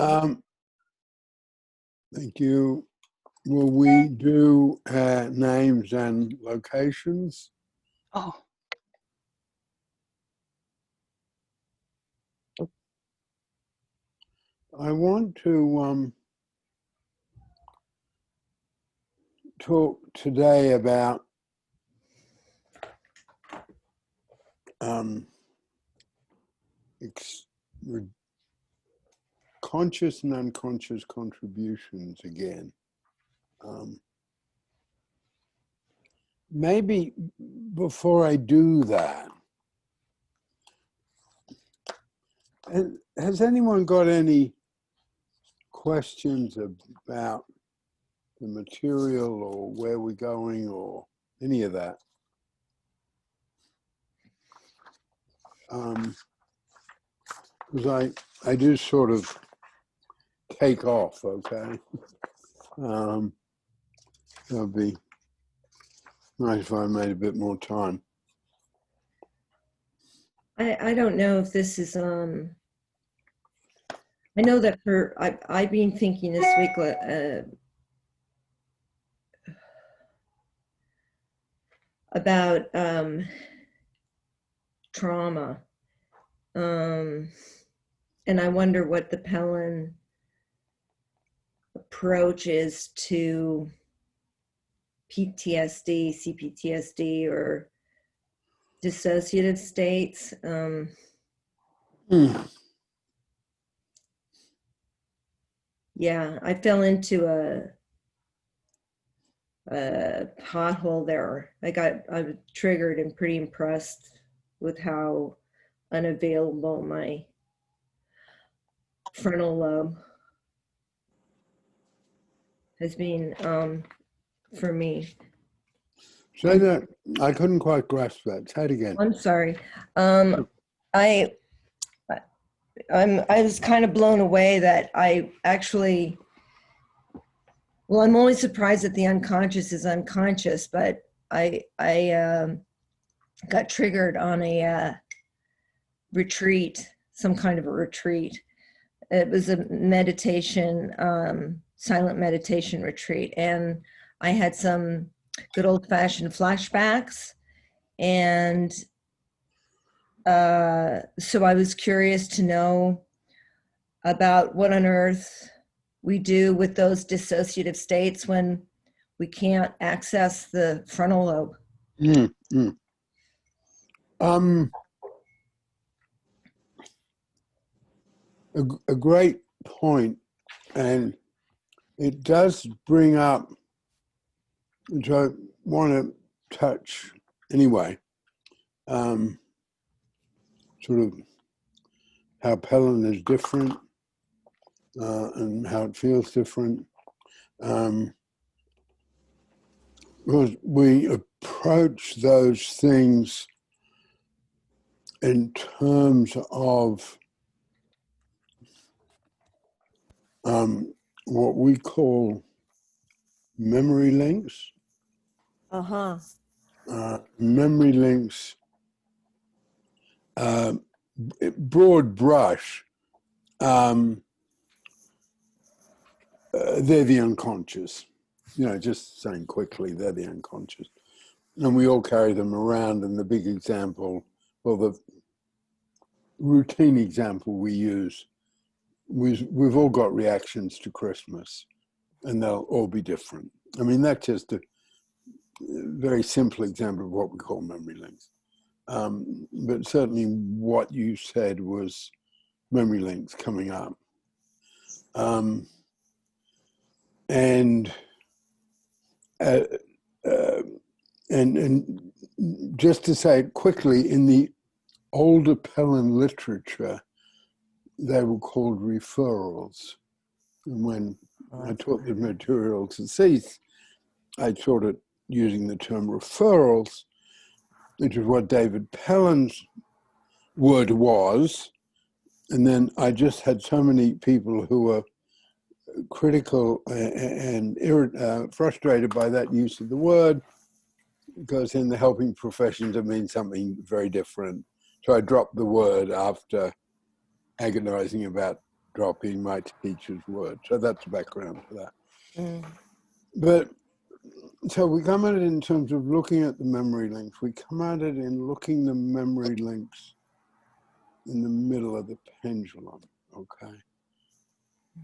Um, Thank you. Will we do names and locations? Oh, I want to talk today about conscious and unconscious contributions again. Maybe before I do that, has anyone got any questions about the material or where we're going or any of that? Because I do sort of take off, okay? It would be nice if I made a bit more time. I don't know if this is, I know that I've been thinking this week about trauma. And I wonder what the Pellin approach is to PTSD, CPTSD, or dissociative states. Yeah, I fell into a pothole there. I was triggered and pretty impressed with how unavailable my frontal lobe has been for me. Say that, I couldn't quite grasp that. Say it again. I'm sorry. I was kind of blown away that I actually, well, I'm always surprised that the unconscious is unconscious, but I got triggered on a retreat, some kind of a retreat. It was a meditation, silent meditation retreat. And I had some good old fashioned flashbacks. And so I was curious to know about what on earth we do with those dissociative states when we can't access the frontal lobe. A great point, and it does bring up, which I want to touch anyway, sort of how Pellin is different and how it feels different. Because we approach those things in terms of what we call memory links. Memory links, broad brush, they're the unconscious. You know, just saying quickly, they're the unconscious. And we all carry them around, and the big example, well, the routine example we use, we've all got reactions to Christmas, and they'll all be different. I mean, that's just a very simple example of what we call memory links. But certainly what you said was memory links coming up. And just to say it quickly, in the older Pellin literature, they were called referrals. And when I taught the material to cease, I taught it using the term referrals, which is what David Pellin's word was. And then I just had so many people who were critical and frustrated by that use of the word, because in the helping professions it means something very different. So I dropped the word after agonizing about dropping my teacher's word. So that's the background for that. Mm. But so we come at it in terms of looking at the memory links. We come at it in looking the memory links in the middle of the pendulum, okay?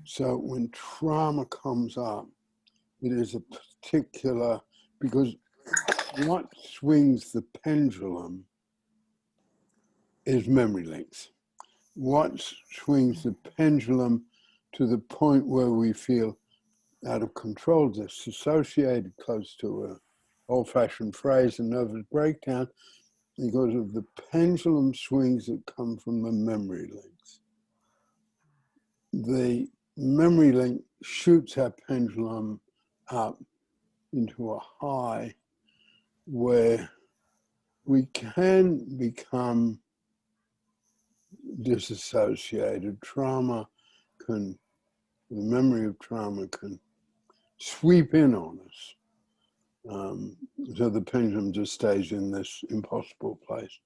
So when trauma comes up, it is a particular, because what swings the pendulum is memory links. What swings the pendulum to the point where we feel out of control, disassociated, close to an old-fashioned phrase, a nervous breakdown, because of the pendulum swings that come from the memory links. The memory link shoots our pendulum up into a high where we can become disassociated. Trauma can, the memory of trauma can sweep in on us. So the pendulum just stays in this impossible place.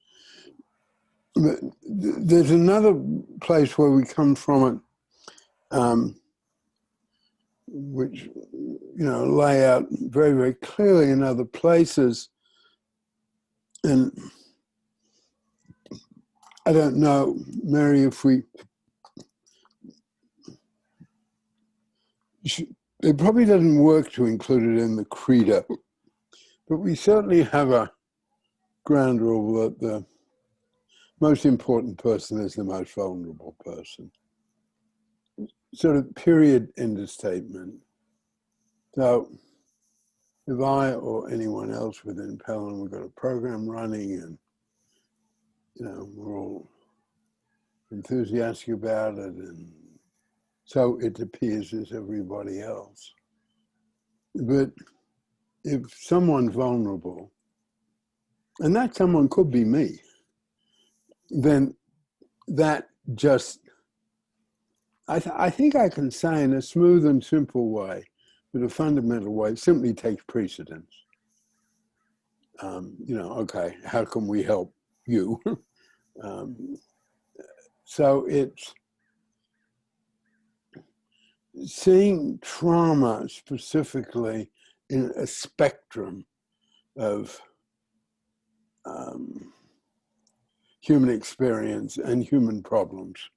But there's another place where we come from it, which, lay out very, very clearly in other places. And I don't know, Mary, if it probably doesn't work to include it in the credo, but we certainly have a ground rule that the most important person is the most vulnerable person. Sort of period, end of statement. So if I or anyone else within Pellin, we've got a program running and, we're all enthusiastic about it, and so it appears as everybody else. But if someone's vulnerable, and that someone could be me, then that just, I think I can say in a smooth and simple way, but a fundamental way, simply takes precedence. Okay, how can we help you? So it's seeing trauma specifically in a spectrum of human experience and human problems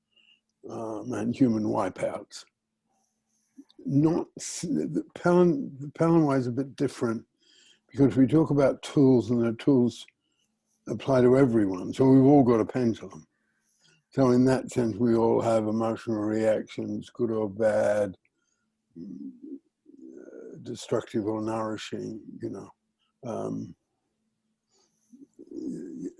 and human wipeouts. Not the Pellin way is a bit different because we talk about tools and the tools apply to everyone. So we've all got a pendulum. So in that sense, we all have emotional reactions, good or bad, destructive or nourishing,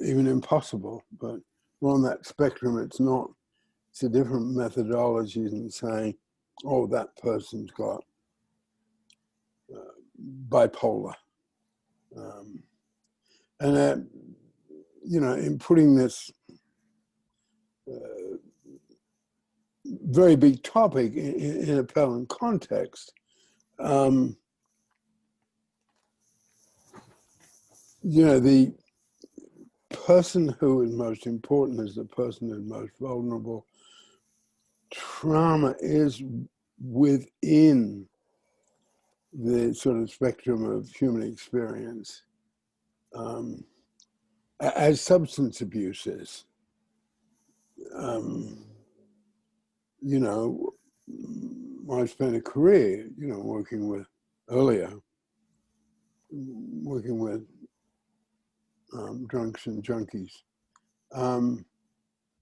even impossible. But on that spectrum, it's a different methodology than saying, oh, that person's got bipolar. And in putting this very big topic in a Pellin context, the person who is most important is the person who is most vulnerable. Trauma is within the sort of spectrum of human experience, as substance abuse is. I spent a career, working with drunks and junkies.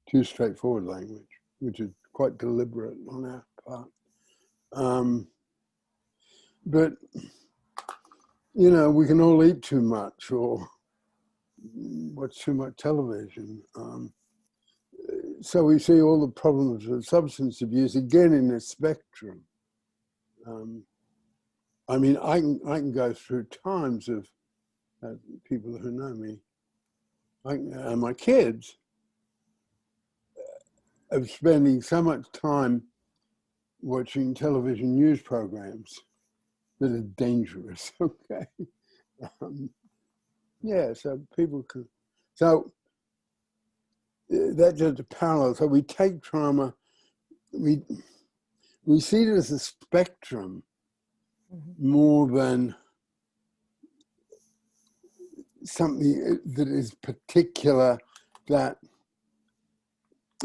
Too straightforward language, which is quite deliberate on our part. But, we can all eat too much or watch too much television. So we see all the problems of substance abuse again in this spectrum. I can go through times of people who know me, and my kids, of spending so much time watching television news programs that are dangerous. Okay, so people can. So that's just a parallel. So we take trauma we see it as a spectrum Mm-hmm. more than something that is particular, that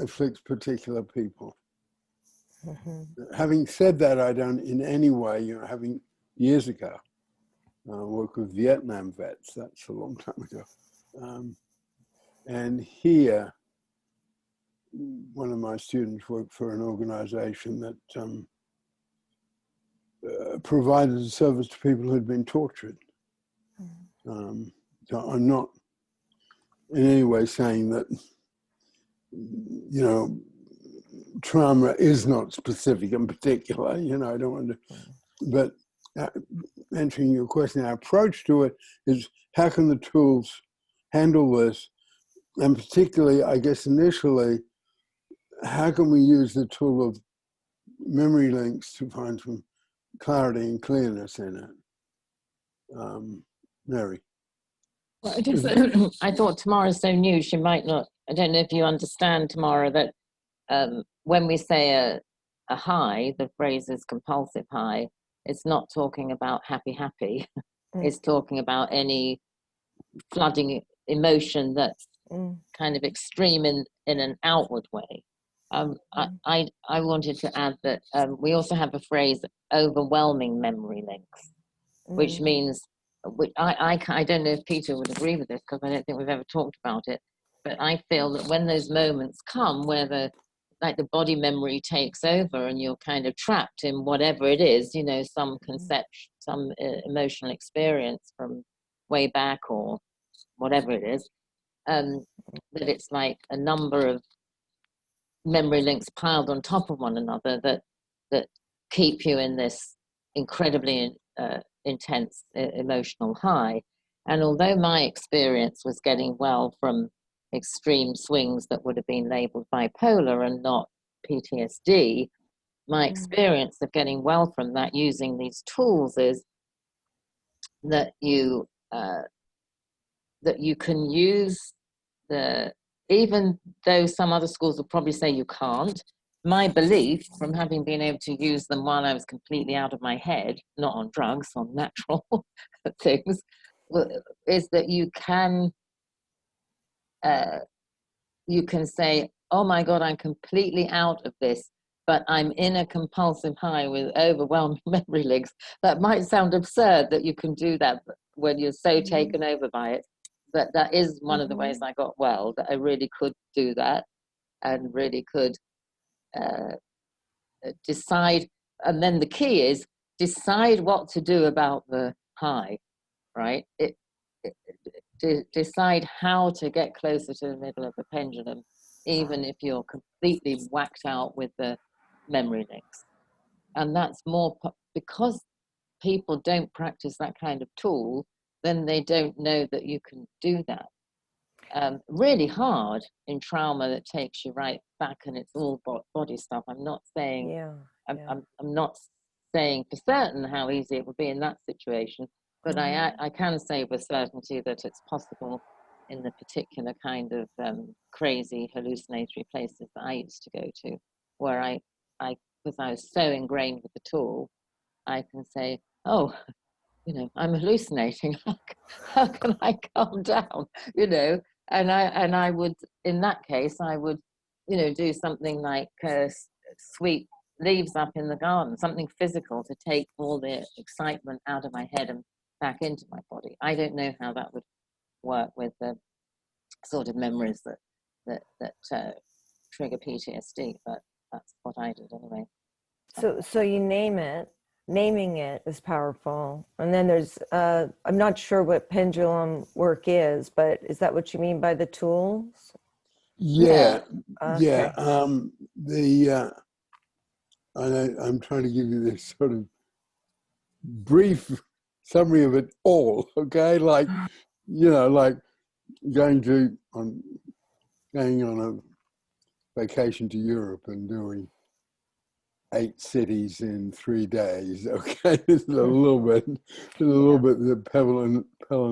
afflicts particular people. Mm-hmm. Having said that, I don't in any way, you know, having years ago worked with Vietnam vets, that's a long time ago. And here, one of my students worked for an organization that provided a service to people who'd been tortured. So I'm not in any way saying that, you know, trauma is not specific and particular, you know, I don't want to, but answering your question, our approach to it is how can the tools handle this? And particularly, I guess initially, how can we use the tool of memory links to find some clarity and clearness in it? Mary. Well, I guess I thought Tamara's so new, she might not. I don't know if you understand, Tamara, that when we say a high, the phrase is compulsive high, it's not talking about happy, happy. It's talking about any flooding emotion that's kind of extreme in an outward way. I wanted to add that we also have a phrase, overwhelming memory links, which means, I don't know if Peter would agree with this because I don't think we've ever talked about it, but I feel that when those moments come where the body memory takes over and you're kind of trapped in whatever it is, you know, some conception, some emotional experience from way back or whatever it is, that it's like a number of memory links piled on top of one another that keep you in this incredibly intense emotional high. And although my experience was getting well from extreme swings that would have been labeled bipolar and not PTSD, my experience of getting well from that using these tools is that you can use even though some other schools will probably say you can't, my belief from having been able to use them while I was completely out of my head, not on drugs, on natural things, is that you can say, oh my God, I'm completely out of this, but I'm in a compulsive high with overwhelming memory links. That might sound absurd that you can do that when you're so taken over by it. But that is one of the ways I got well, that I really could do that and really could decide. And then the key is decide what to do about the high, right? Decide how to get closer to the middle of the pendulum, even if you're completely whacked out with the memory links. And that's more because people don't practice that kind of tool, then they don't know that you can do that. Really hard in trauma that takes you right back, and it's all body stuff. I'm not saying I'm not saying for certain how easy it would be in that situation, but I can say with certainty that it's possible in the particular kind of crazy hallucinatory places that I used to go to, where I because I was so ingrained with the tool, I can say, oh, you know, I'm hallucinating. How can I calm down? You know, and I would, in that case, I would, you know, do something like sweep leaves up in the garden, something physical to take all the excitement out of my head and back into my body. I don't know how that would work with the sort of memories that trigger PTSD, but that's what I did anyway. So you name it. Naming it is powerful. And then there's, I'm not sure what pendulum work is, but is that what you mean by the tools? Yeah, Okay. I'm trying to give you this sort of brief summary of it all, okay? Like, you know, like going on a vacation to Europe and doing 8 cities in 3 days. Okay, this is a little bit the Pellin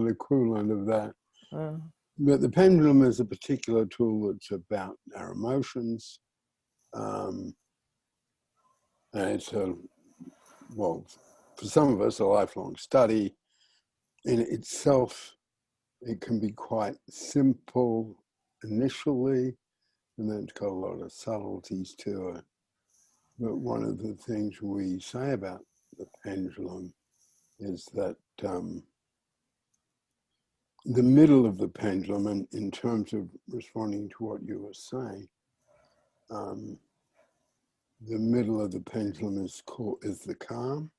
equivalent of that. But the pendulum is a particular tool that's about our emotions, And it's well, for some of us, a lifelong study. In itself, it can be quite simple initially, and then it's got a lot of subtleties to it. But one of the things we say about the pendulum is that the middle of the pendulum, and in terms of responding to what you were saying, the middle of the pendulum is the calm.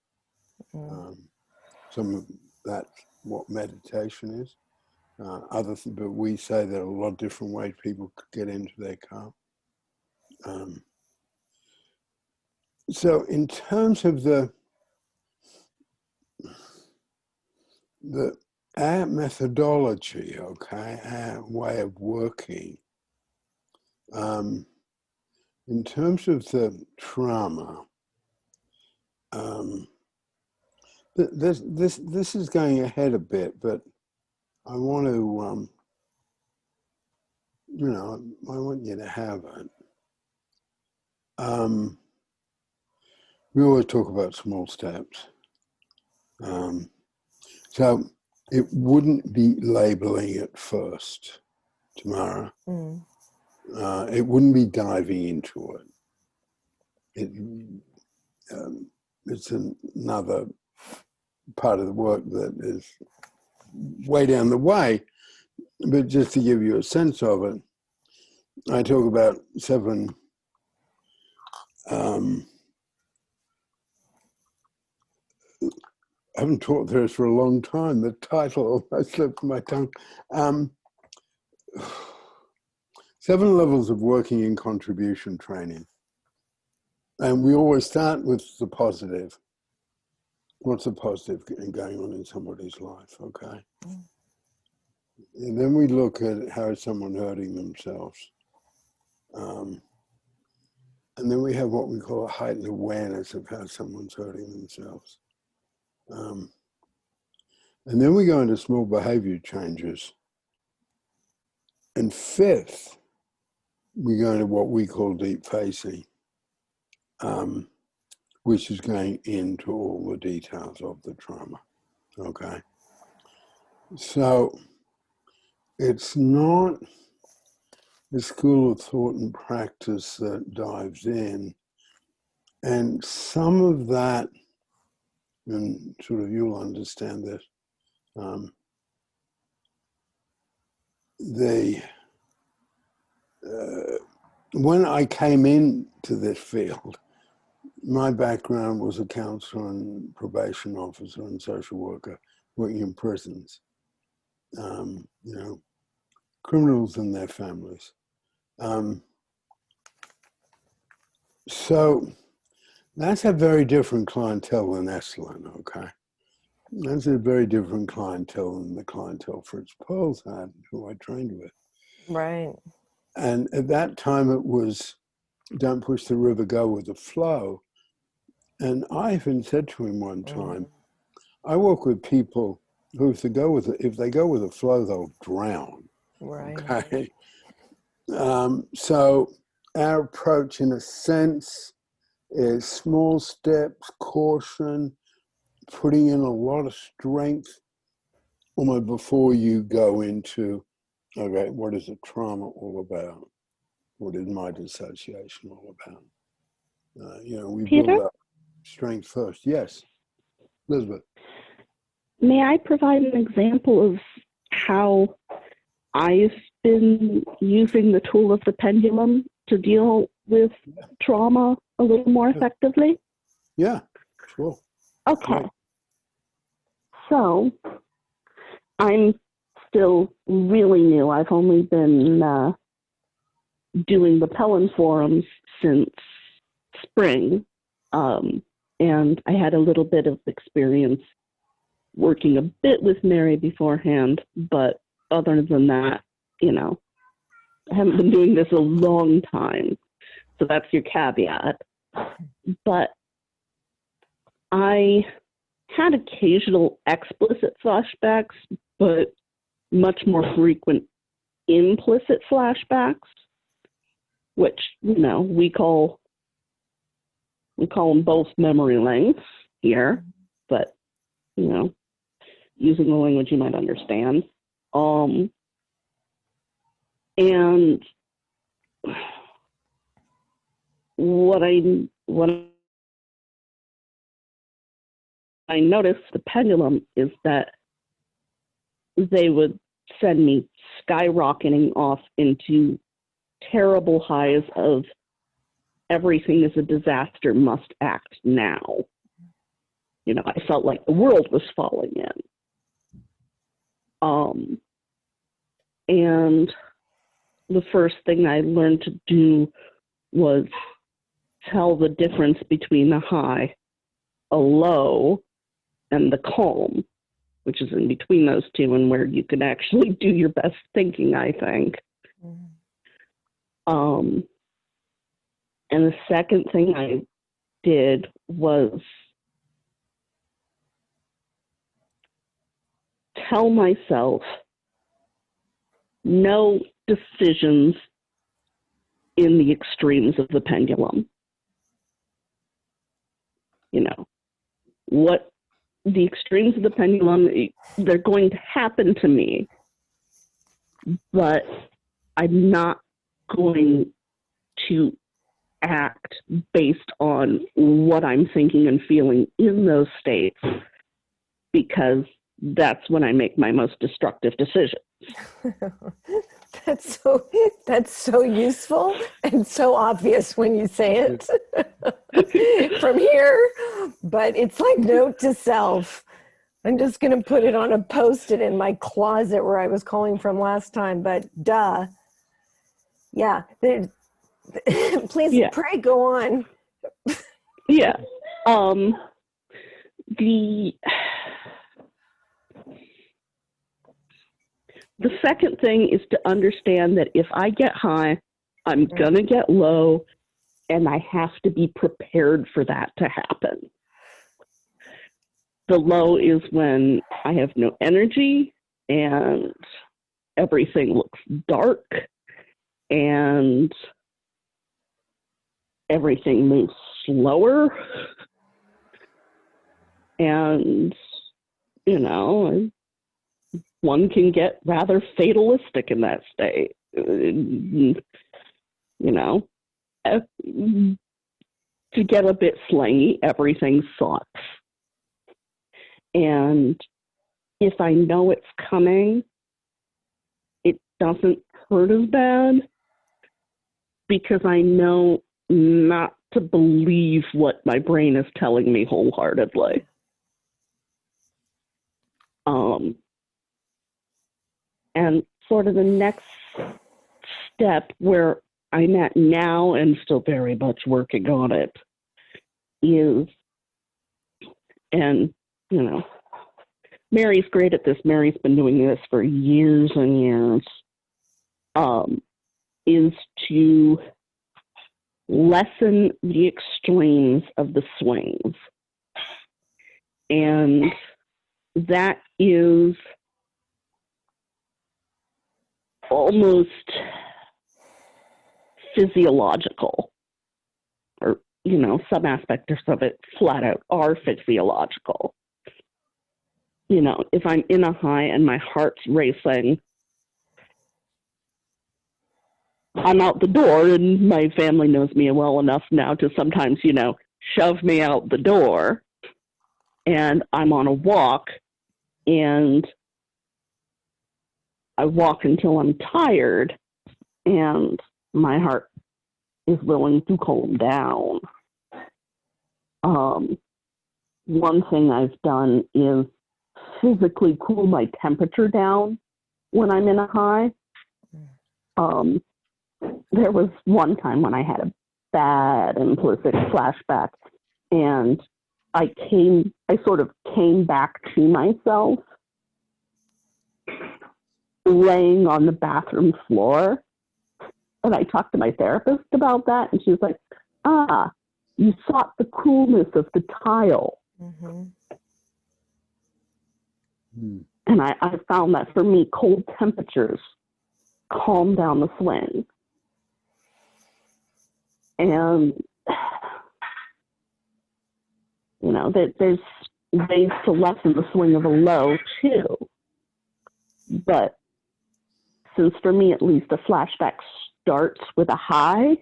Some of that's what meditation is. But we say that a lot of different ways people could get into their calm. So in terms of our methodology, okay, our way of working, in terms of the trauma, this is going ahead a bit, but I want to, I want you to have it. We always talk about small steps. So it wouldn't be labeling it first, Tamara. It wouldn't be diving into it. It's another part of the work that is way down the way. But just to give you a sense of it, I talk about 7 I haven't taught this for a long time. The title, I slipped my tongue. 7 levels of working in contribution training. And we always start with the positive. What's the positive going on in somebody's life, okay? And then we look at how is someone hurting themselves. And then we have what we call a heightened awareness of how someone's hurting themselves. And then we go into small behavior changes. And 5th, we go into what we call deep facing, which is going into all the details of the trauma, okay? So it's not a school of thought and practice that dives in. And some of that, and sort of you'll understand this, when I came into this field, my background was a counselor and probation officer and social worker working in prisons, criminals and their families. So that's a very different clientele than Esalen, okay? That's a very different clientele than the clientele Fritz Perls had, who I trained with. Right. And at that time it was, don't push the river, go with the flow. And I even said to him one time, I work with people who if they go with the flow, they'll drown. Right. Okay. So our approach in a sense is small steps, caution, putting in a lot of strength almost before you go into, okay, what is the trauma all about? What is my dissociation all about? We Peter? build up strength first. Yes, Elizabeth. May I provide an example of how I've been using the tool of the pendulum to deal with trauma a little more effectively? Yeah, sure. Okay. Right. So I'm still really new. I've only been doing the Pellin forums since spring. And I had a little bit of experience working a bit with Mary beforehand, but other than that, I haven't been doing this a long time. So that's your caveat. But I had occasional explicit flashbacks, but much more frequent implicit flashbacks, which, we call We call them both memory lengths here, but, you know, using the language you might understand. And what I noticed the pendulum is that they would send me skyrocketing off into terrible highs of everything is a disaster, must act now. You know, I felt like the world was falling in. And the first thing I learned to do was tell the difference between the high, a low, and the calm, which is in between those two and where you can actually do your best thinking, I think. And the second thing I did was tell myself no decisions in the extremes of the pendulum. You know, what the extremes of the pendulum, they're going to happen to me, but I'm not going to act based on what I'm thinking and feeling in those states, because that's when I make my most destructive decisions. That's so useful and so obvious when you say it from here, but it's like note to self. I'm just going to put it on a Post-it in my closet where I was calling from last time, but duh. Yeah. Please pray, go on. Yeah. The second thing is to understand that if I get high, I'm going to get low, and I have to be prepared for that to happen. The low is when I have no energy and everything looks dark and everything moves slower. And, you know, one can get rather fatalistic in that state. You know, to get a bit slangy, everything sucks. And if I know it's coming, it doesn't hurt as bad because I know not to believe what my brain is telling me wholeheartedly. And sort of the next step where I'm at now and still very much working on it is, and, you know, Mary's great at this. Mary's been doing this for years and years, is to lessen the extremes of the swings. And that is almost physiological, or, you know, some aspects of it flat out are physiological. You know, if I'm in a high and my heart's racing, I'm out the door, and my family knows me well enough now to sometimes, you know, shove me out the door, and I'm on a walk, and I walk until I'm tired, and my heart is willing to calm down. One thing I've done is physically cool my temperature down when I'm in a high. There was one time when I had a bad implicit flashback, and I sort of came back to myself laying on the bathroom floor. And I talked to my therapist about that, and she was like, you sought the coolness of the tile. Mm-hmm. And I found that for me, cold temperatures calm down the swing. And You know, there's ways to lessen the swing of a low too. But since for me at least the flashback starts with a high,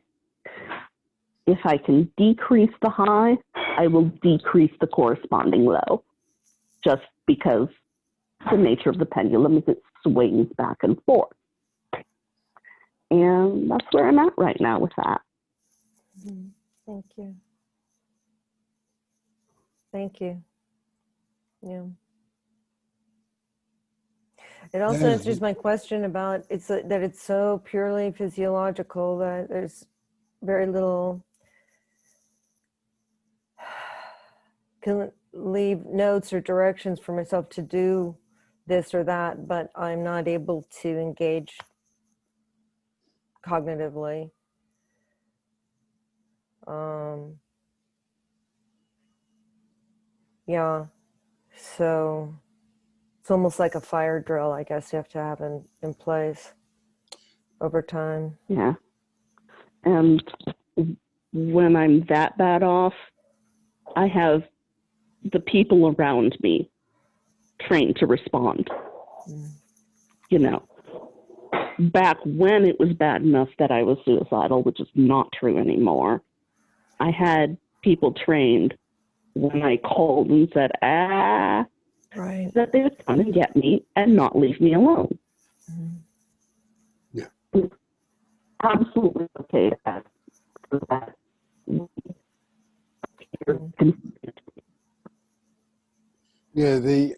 if I can decrease the high, I will decrease the corresponding low, just because the nature of the pendulum is it swings back and forth. And that's where I'm at right now with that. Thank you. Thank you. Yeah. It also Yes. answers my question about that it's so purely physiological that there's very little, can leave notes or directions for myself to do this or that, but I'm not able to engage cognitively. Yeah, so it's almost like a fire drill, I guess you have to have in place over time. Yeah. And when I'm that bad off, I have the people around me trained to respond. You know, back when it was bad enough that I was suicidal, which is not true anymore, I had people trained when I called and said, Right. that they would come and get me and not leave me alone. Yeah. It's absolutely okay to ask for that. Yeah, the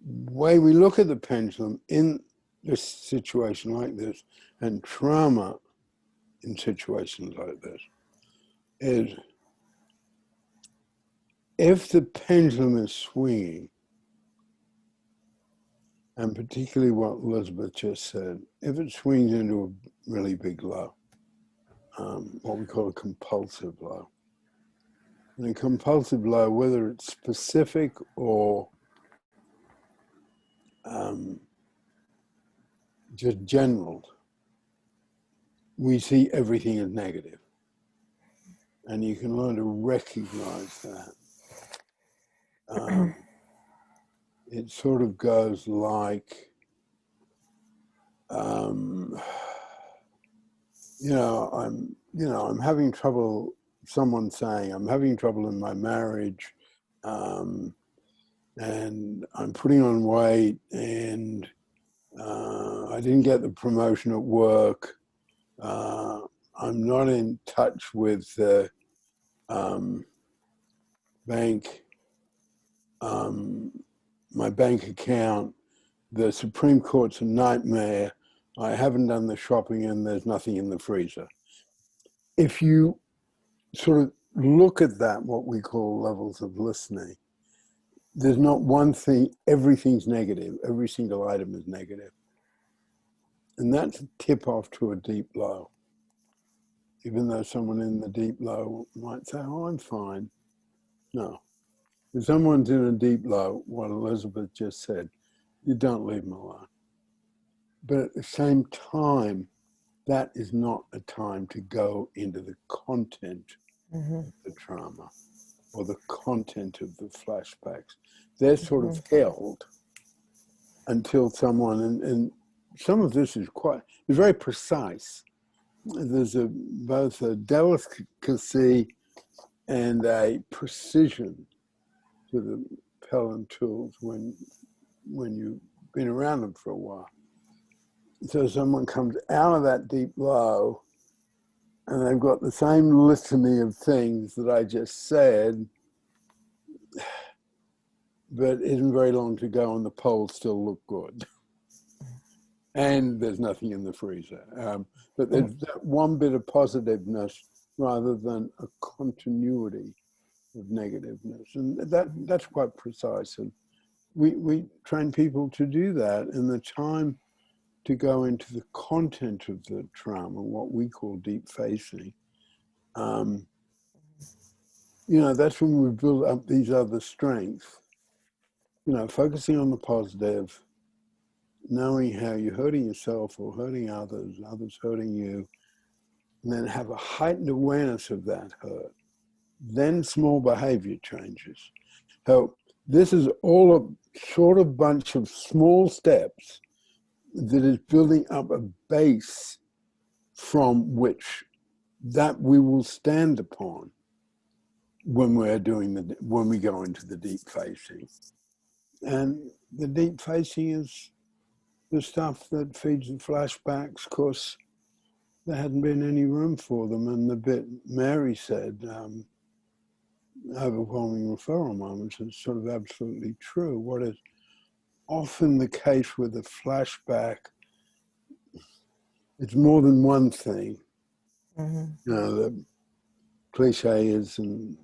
way we look at the pendulum in this situation like this, and trauma in situations like this, is if the pendulum is swinging, and particularly what Elizabeth just said, if it swings into a really big low, what we call a compulsive low. And a compulsive low, whether it's specific or just general, we see everything as negative. And you can learn to recognize that. It sort of goes like, I'm having trouble, someone saying, I'm having trouble in my marriage, and I'm putting on weight, and I didn't get the promotion at work. I'm not in touch with the bank, my bank account. The Supreme Court's a nightmare. I haven't done the shopping and there's nothing in the freezer. If you sort of look at that, what we call levels of listening, there's not one thing, everything's negative. Every single item is negative. And that's a tip off to a deep low. Even though someone in the deep low might say, oh, I'm fine. No. If someone's in a deep low, what Elizabeth just said, you don't leave them alone. But at the same time, that is not a time to go into the content of the trauma or the content of the flashbacks. They're sort of held until someone, and some of this is it's very precise. There's both a delicacy and a precision to the Pellin tools when you've been around them for a while. So someone comes out of that deep low and they've got the same litany of things that I just said, but isn't very long to go and the polls still look good. And there's nothing in the freezer. But there's that one bit of positiveness rather than a continuity of negativeness. And that's quite precise. And we train people to do that, and the time to go into the content of the trauma, what we call deep facing, that's when we build up these other strengths, focusing on the positive, knowing how you're hurting yourself or hurting others, others hurting you, and then have a heightened awareness of that hurt, then small behavior changes. So this is all a sort of bunch of small steps that is building up a base from which that we will stand upon when when we go into the deep facing. And the deep facing is the stuff that feeds the flashbacks, because there hadn't been any room for them. And the bit Mary said, overwhelming referral moments, is sort of absolutely true. What is often the case with a flashback, it's more than one thing. You know, the cliche is, and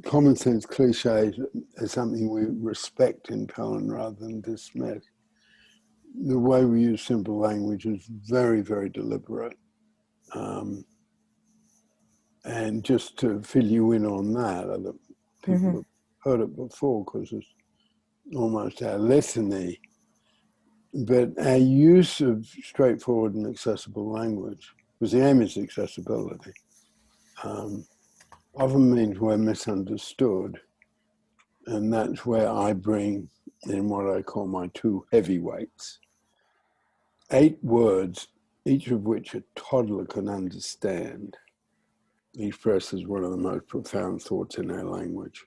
common sense cliches is something we respect in Pellin rather than dismiss. The way we use simple language is very, very deliberate. And just to fill you in on that, other people have heard it before because it's almost our lesson-y. But our use of straightforward and accessible language, because the aim is accessibility, often means we're misunderstood. And that's where I bring in what I call my two heavyweights. 8 words, each of which a toddler can understand, expresses one of the most profound thoughts in our language.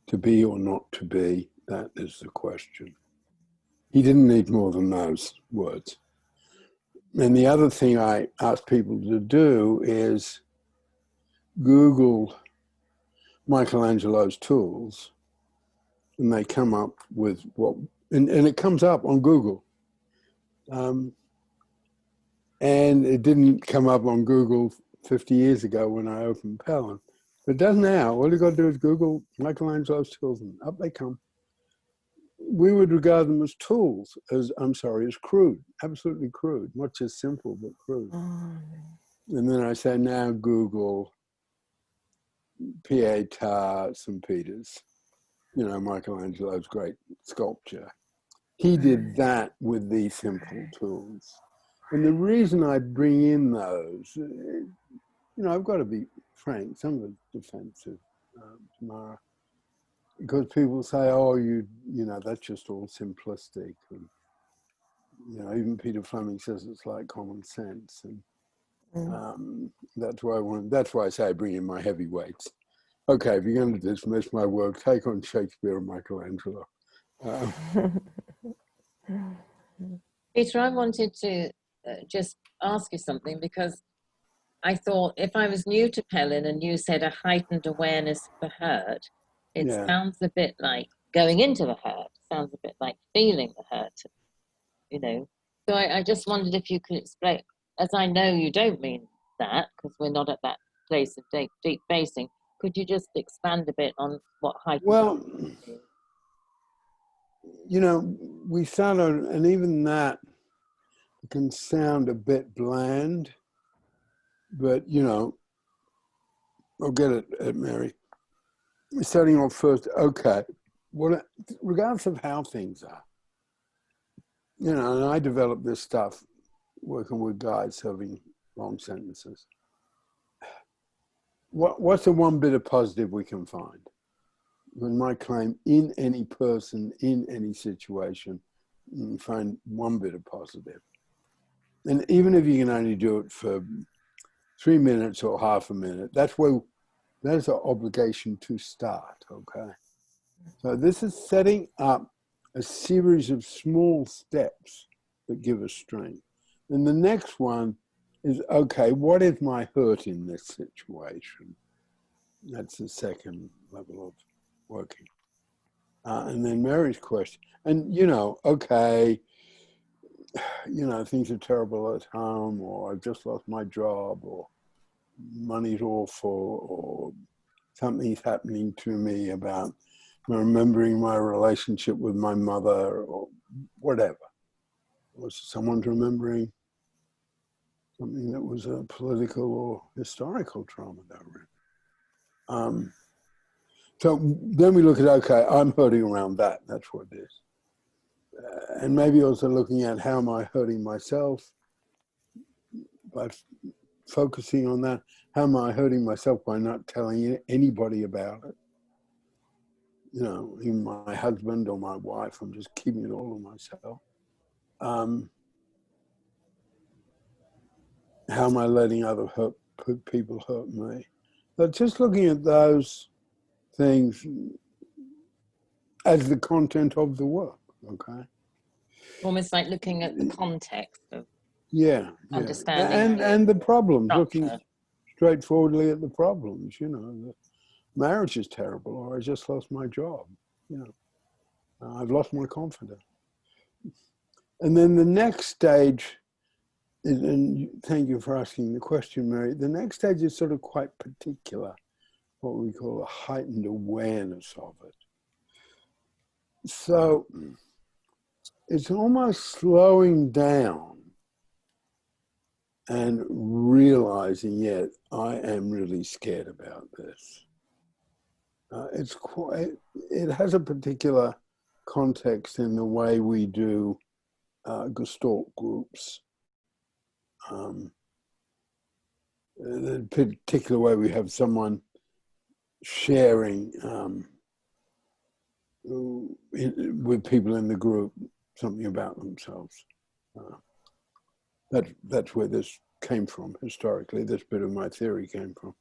To be or not to be, that is the question. He didn't need more than those words. And the other thing I ask people to do is Google Michelangelo's tools, and they come up with what, and it comes up on Google. And it didn't come up on Google 50 years ago when I opened Pellin. But it does now. All you got to do is Google Michelangelo's tools, and up they come. We would regard them as tools, as crude, absolutely crude, not just simple, but crude. And then I say, now Google Pietà St. Peter's, you know, Michelangelo's great sculpture. He did that with these simple tools. And the reason I bring in those, you know, I've got to be frank, some of it's defensive, Tamara, because people say, oh, you know, that's just all simplistic. And, you know, even Peter Fleming says it's like common sense. And that's why I say I bring in my heavyweights. Okay, if you're going to dismiss my work, take on Shakespeare and Michelangelo. Peter, I wanted to just ask you something, because I thought if I was new to Pellin and you said a heightened awareness of the hurt, it sounds a bit like going into the hurt, sounds a bit like feeling the hurt, you know. So I just wondered if you could explain, as I know you don't mean that, because we're not at that place of deep facing, could you just expand a bit on what heightened? Well, you know, we started, and even that can sound a bit bland, but, you know, I'll get it, Mary. We're starting off first, okay, regardless of how things are, you know, and I developed this stuff working with guys serving long sentences. What's the one bit of positive we can find? When my claim, in any person, in any situation, you can find one bit of positive. And even if you can only do it for 3 minutes or half a minute, that's our obligation to start, okay? So this is setting up a series of small steps that give us strength. And the next one is, okay, what is my hurt in this situation? That's the second level of working. And then Mary's question, and, you know, okay, you know, things are terrible at home, or I've just lost my job, or money's awful, or something's happening to me about remembering my relationship with my mother, or whatever. Was someone's remembering something that was a political or historical trauma that I read. So then we look at, okay, I'm hurting around that. That's what it is. And maybe also looking at how am I hurting myself by focusing on that? How am I hurting myself by not telling anybody about it? You know, even my husband or my wife, I'm just keeping it all to myself. How am I letting other people hurt me? But just looking at those things as the content of the work, okay? Almost like looking at the context of Yeah, yeah. understanding And the problems, looking structure. straightforwardly at the problems, you know. The marriage is terrible, or I just lost my job, you know. I've lost my confidence. And then the next stage, and thank you for asking the question, Mary, the next stage is sort of quite particular, what we call a heightened awareness of it. So it's almost slowing down and realizing, yeah, I am really scared about this. It has a particular context in the way we do Gestalt groups. The particular way we have someone sharing with people in the group something about themselves. That's where this came from historically. This bit of my theory came from.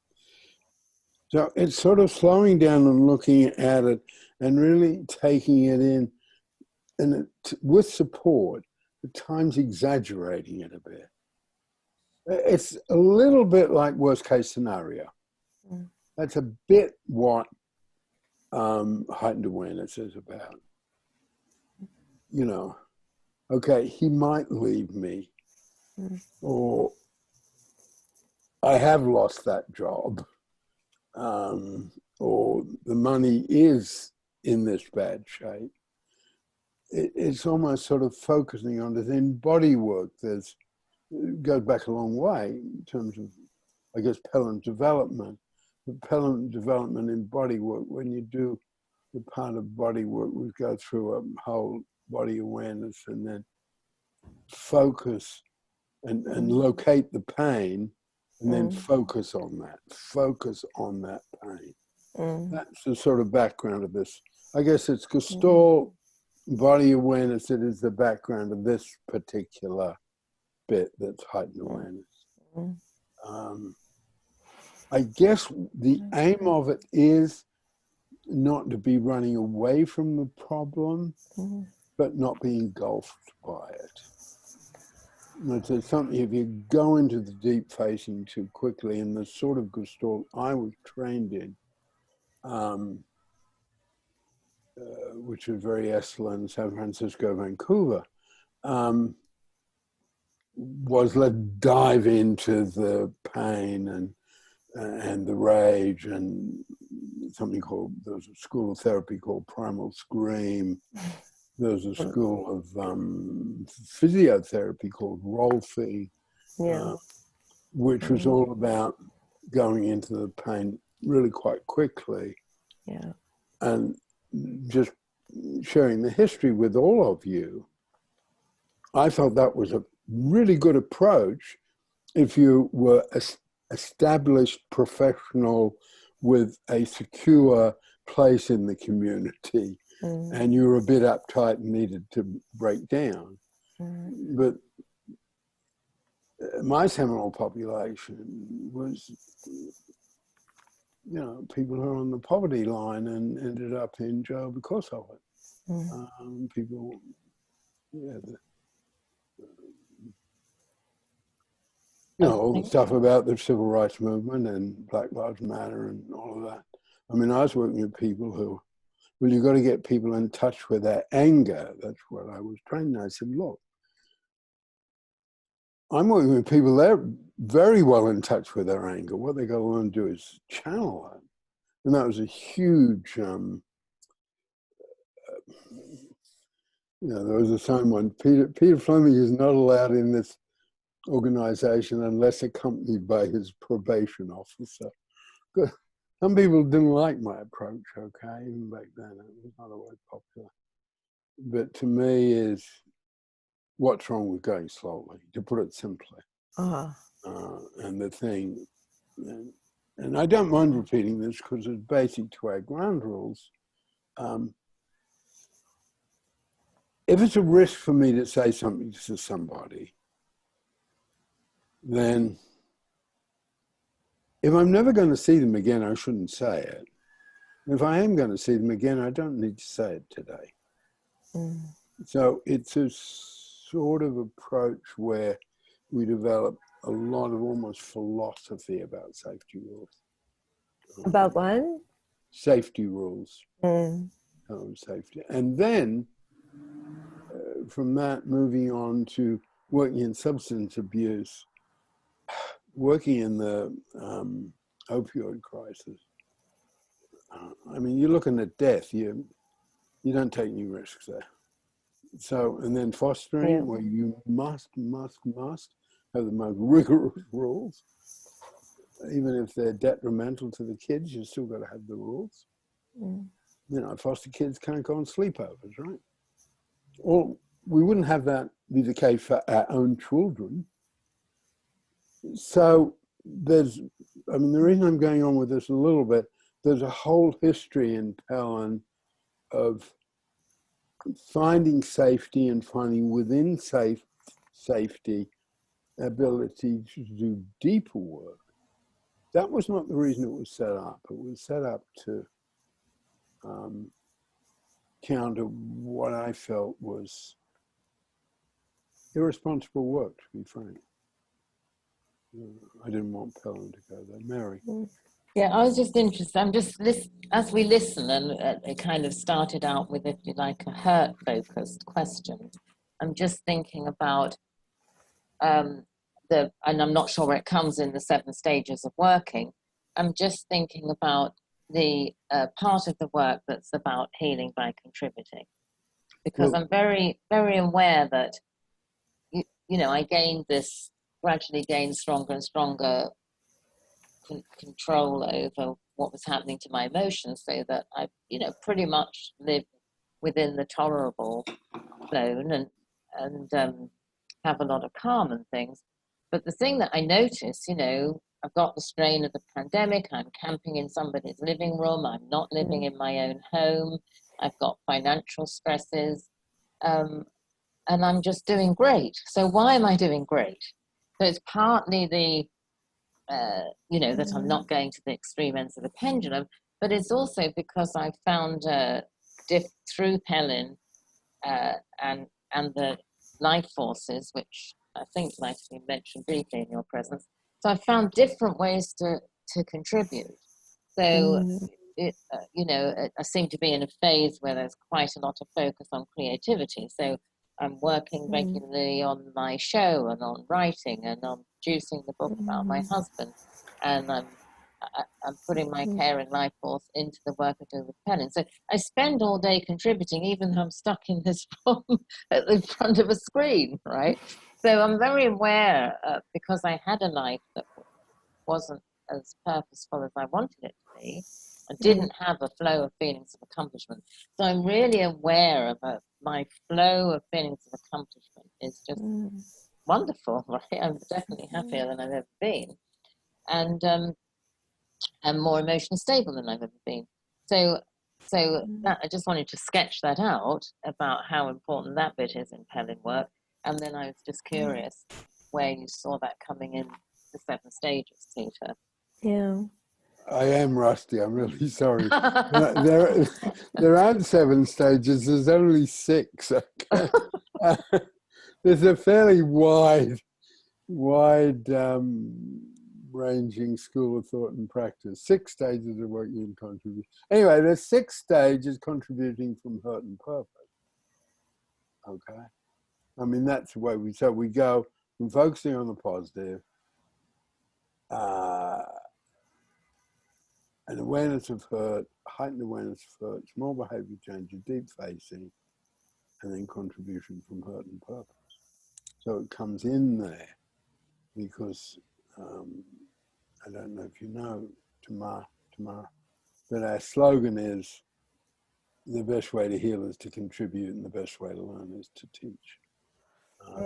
So it's sort of slowing down and looking at it and really taking it in, and with support, at times exaggerating it a bit. It's a little bit like worst case scenario. That's a bit what heightened awareness is about. You know, okay, he might leave me, or I have lost that job, or the money is in this bad shape. It's almost sort of focusing on it. In body work, it goes back a long way in terms of, I guess, Pellin development. The Pellin development in body work, when you do the part of body work, we go through a whole body awareness and then focus and locate the pain and then focus on that pain. That's the sort of background of this. I guess it's Gestalt body awareness that is the background of this particular bit that's heightened awareness. I guess the aim of it is not to be running away from the problem, but not be engulfed by it. It's something, if you go into the deep facing too quickly, and the sort of Gestalt I was trained in, which was very excellent in San Francisco, Vancouver, was let's dive into the pain and the rage, and something called, there was a school of therapy called Primal Scream. There was a school of physiotherapy called Rolfing, which was all about going into the pain really quite quickly. And just sharing the history with all of you, I felt that was a really good approach if you were established professional with a secure place in the community and you were a bit uptight and needed to break down. But my seminal population was, you know, people who are on the poverty line and ended up in jail because of it. People, you know, all the stuff about the civil rights movement and Black Lives Matter and all of that. I mean, I was working with people who, well, you've got to get people in touch with their anger. That's what I was trained in. I said, look, I'm working with people, they're very well in touch with their anger. What they got to learn to do is channel it. And that was a huge, you know, there was a sign one, Peter Fleming is not allowed in this organization unless accompanied by his probation officer. Good. Some people didn't like my approach, okay, even back then. It was not always popular. But to me is, what's wrong with going slowly, to put it simply. and the thing, and I don't mind repeating this because it's basic to our ground rules. If it's a risk for me to say something to somebody, then if I'm never going to see them again, I shouldn't say it. If I am going to see them again, I don't need to say it today. So it's a sort of approach where we develop a lot of almost philosophy about safety rules. About what? Safety rules. Safety. And then from that, moving on to working in substance abuse, working in the opioid crisis. I mean, you're looking at death. You don't take any risks there. So, and then fostering, where you must have the most rigorous rules. Even if they're detrimental to the kids, you still got to have the rules. You know, foster kids can't go on sleepovers, right? Or we wouldn't have that be the case for our own children. So there's, I mean, the reason I'm going on with this a little bit, there's a whole history in Pellin of finding safety and finding within safety ability to do deeper work. That was not the reason it was set up. It was set up to counter what I felt was irresponsible work, to be frank. I didn't want Pellin to go there. Mary. Yeah, I was just interested. I'm just as we listen, and it kind of started out with, if you like, a hurt-focused question. I'm just thinking about and I'm not sure where it comes in the 7 stages of working. I'm just thinking about the part of the work that's about healing by contributing, because I'm very, very aware that you know, I gradually gained stronger and stronger control over what was happening to my emotions, so that I, you know, pretty much live within the tolerable zone and have a lot of calm and things. But the thing that I notice, you know, I've got the strain of the pandemic. I'm camping in somebody's living room. I'm not living in my own home. I've got financial stresses, and I'm just doing great. So why am I doing great? So it's partly the you know, that I'm not going to the extreme ends of the pendulum, but it's also because I found through Pellin and the life forces, which I think might have been mentioned briefly in your presence. So I found different ways to contribute. So you know, I seem to be in a phase where there's quite a lot of focus on creativity. So I'm working regularly on my show and on writing and on producing the book about my husband, and I'm putting my care and life force into the work I do with Pellin. So I spend all day contributing, even though I'm stuck in this room at the front of a screen, right? So I'm very aware, because I had a life that wasn't as purposeful as I wanted it to be, and didn't have a flow of feelings of accomplishment. So I'm really aware of my flow of feelings of accomplishment is just wonderful, right? I'm definitely happier than I've ever been. And more emotionally stable than I've ever been. So that, I just wanted to sketch that out about how important that bit is in Pellin work. And then I was just curious where you saw that coming in the 7 stages, Peter. Yeah. I am rusty. I'm really sorry. There aren't 7 stages. There's only 6. Okay? There's a fairly wide ranging school of thought and practice. 6 stages of what you can contribute. Anyway, there's 6 stages contributing from hurt and purpose. Okay. I mean, that's the way we go from focusing on the positive, an awareness of hurt, heightened awareness of hurt, small behavior change, deep facing, and then contribution from hurt and purpose. So it comes in there because I don't know if you know, Tamara, but our slogan is, the best way to heal is to contribute, and the best way to learn is to teach.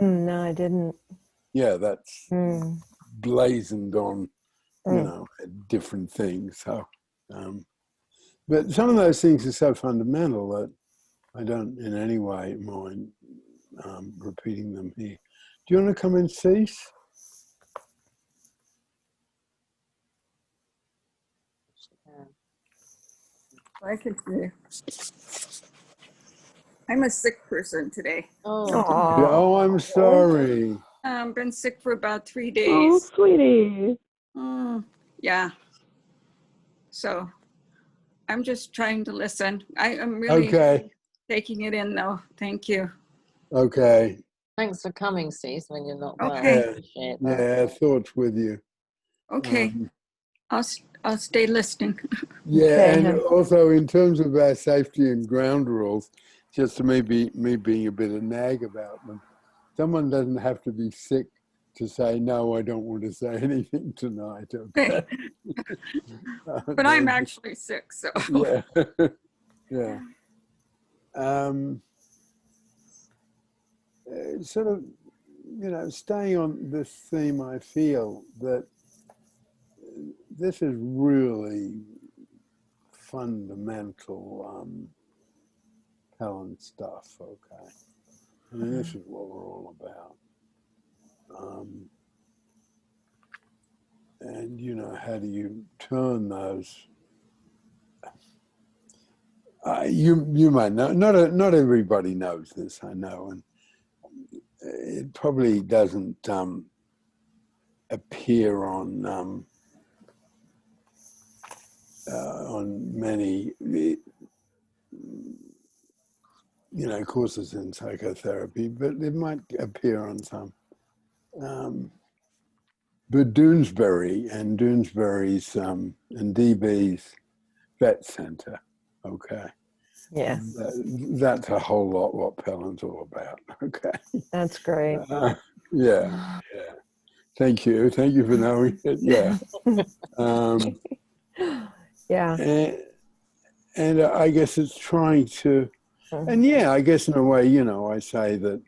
No, I didn't. Yeah, that's blazoned on, you know, different things. So, but some of those things are so fundamental that I don't in any way mind repeating them here. Do you want to come and cease? I can see. I'm a sick person today. Oh, Yeah, oh, I'm sorry. Been sick for about 3 Oh, days. sweetie. Yeah. So I'm just trying to listen. I am really Okay, taking it in though. Thank you. okay. thanks for coming, Cease, when you're not well. Okay. I Yeah, appreciate that. yeah, thoughts with you. Okay. I'll stay listening. Yeah, Okay, and hun. also in terms of our safety and ground rules, just to maybe me being a bit of nag about them, someone doesn't have to be sick to say, no, I don't want to say anything tonight. Okay. But I'm actually sick, so. Yeah. Yeah. Sort of, you know, staying on this theme, I feel that this is really fundamental Pellin stuff, okay? I mean, this is what we're all about. And, you know, how do you turn those? You might know, not everybody knows this, I know, and it probably doesn't appear on many, you know, courses in psychotherapy, but it might appear on some. But Doonesbury and Doonesbury's and DB's vet centre, okay, Yeah, that's a whole lot what Pellin's all about, okay. that's great. Yeah. Thank you for knowing it. Yeah. Yeah. And I guess it's trying to, and yeah, I guess in a way, you know, I say that,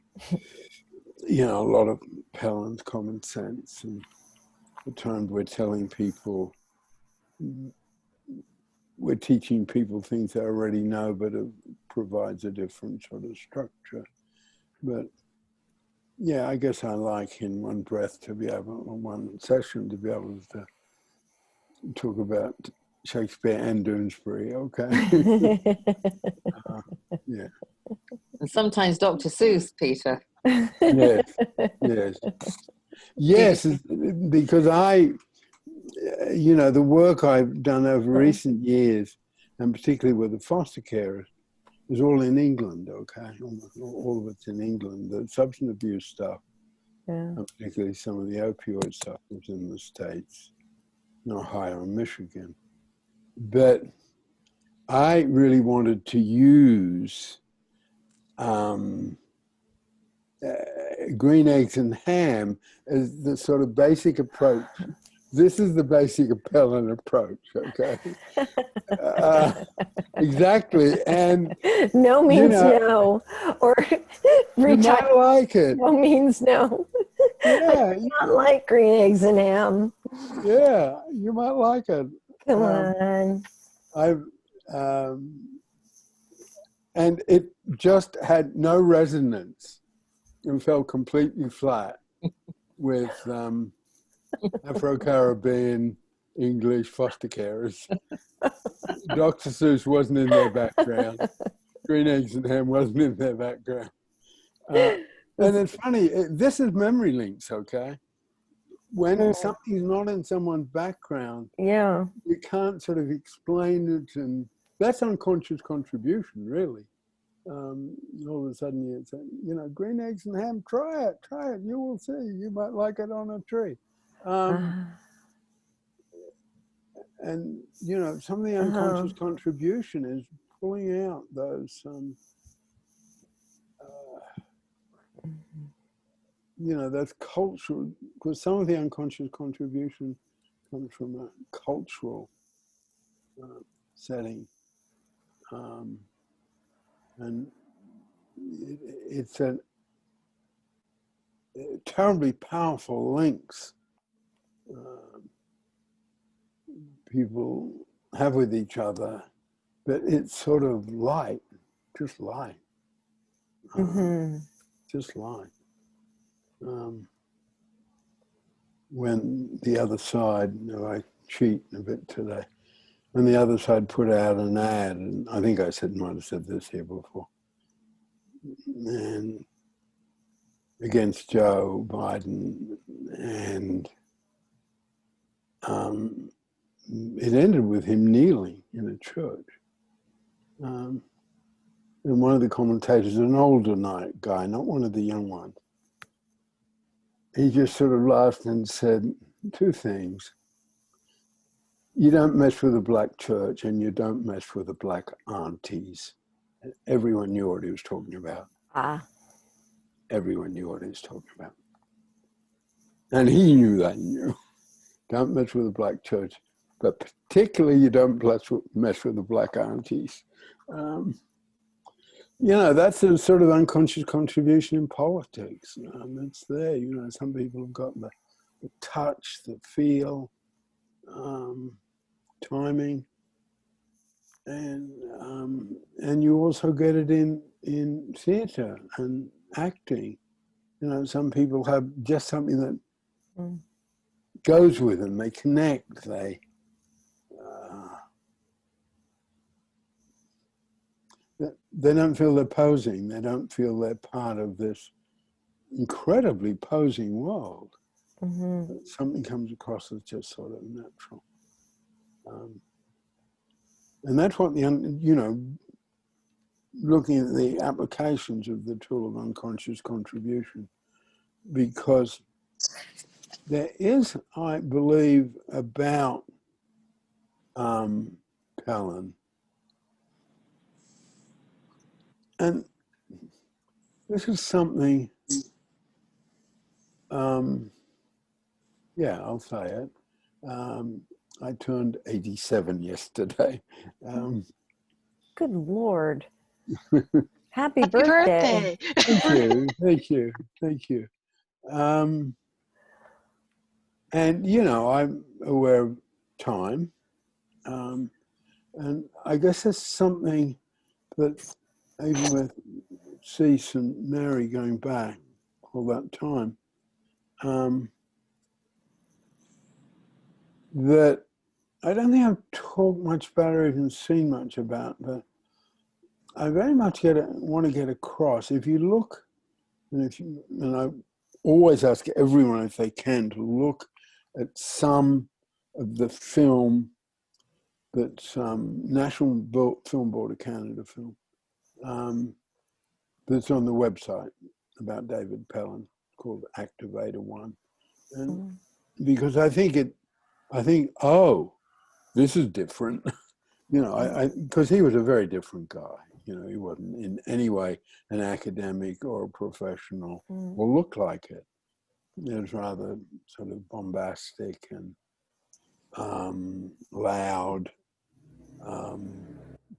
you know, a lot of Pellin's common sense, and the times we're telling people, we're teaching people things they already know, but it provides a different sort of structure. But yeah, I guess I like in one breath to be able, in one session, to be able to talk about Shakespeare and Doonesbury, okay? Yeah. And sometimes Dr. Seuss, Peter. Yes, because you know, the work I've done over recent years, and particularly with the foster carers, is all in England, okay? All of it's in England. The substance abuse stuff, and particularly some of the opioid stuff, was in the States, in Ohio and Michigan. But I really wanted to use green eggs and ham as the sort of basic approach. This is the basic Pellin approach, okay? Exactly, and no means you know, no, or you might like it. no means no. Yeah, I do not like green eggs and ham. yeah, you might like it. Come on. I've and it just had no resonance and fell completely flat with Afro-Caribbean English foster carers. Dr. Seuss wasn't in their background. Green eggs and ham wasn't in their background. And it's funny, this is memory links, okay? When something's not in someone's background, Yeah. you can't sort of explain it, and that's unconscious contribution, really. All of a sudden you say, you know, green eggs and ham, try it, you will see, you might like it on a tree. And, you know, some of the unconscious contribution is pulling out those, you know, that's cultural, because some of the unconscious contribution comes from a cultural setting. And it's a terribly powerful links people have with each other, but it's sort of light, just light, just light. When the other side, I cheat a bit today, when the other side put out an ad, and I think I might have said this here before, and against Joe Biden, and it ended with him kneeling in a church. And one of the commentators, an older guy, not one of the young ones, he just sort of laughed and said two things. You don't mess with the black church and you don't mess with the black aunties. Everyone knew what he was talking about. Everyone knew what he was talking about. And he knew that, Don't mess with the black church, but particularly you don't mess with the black aunties. That's a sort of unconscious contribution in politics. It's there, some people have got the touch, the feel, timing, and you also get it in theatre and acting. Some people have just something that goes with them. They connect. They don't feel they're posing. They don't feel they're part of this incredibly posing world. Something comes across as just sort of natural. And that's what looking at the applications of the tool of unconscious contribution, because there is, I believe, about Pellin, and this is something, I'll say it. I turned 87 yesterday. Good Lord. Happy birthday. Thank you. And, I'm aware of time. And I guess there's something that, even with Cease and Mary going back all that time, that I don't think I've talked much about or even seen much about, but I very much want to get across. If you look, and I always ask everyone if they can to look at some of the film that's National Film Board of Canada film that's on the website about David Pellin, called Activator One, and because I think, this is different, because he was a very different guy. He wasn't in any way an academic or a professional or looked like it. It was rather sort of bombastic and loud.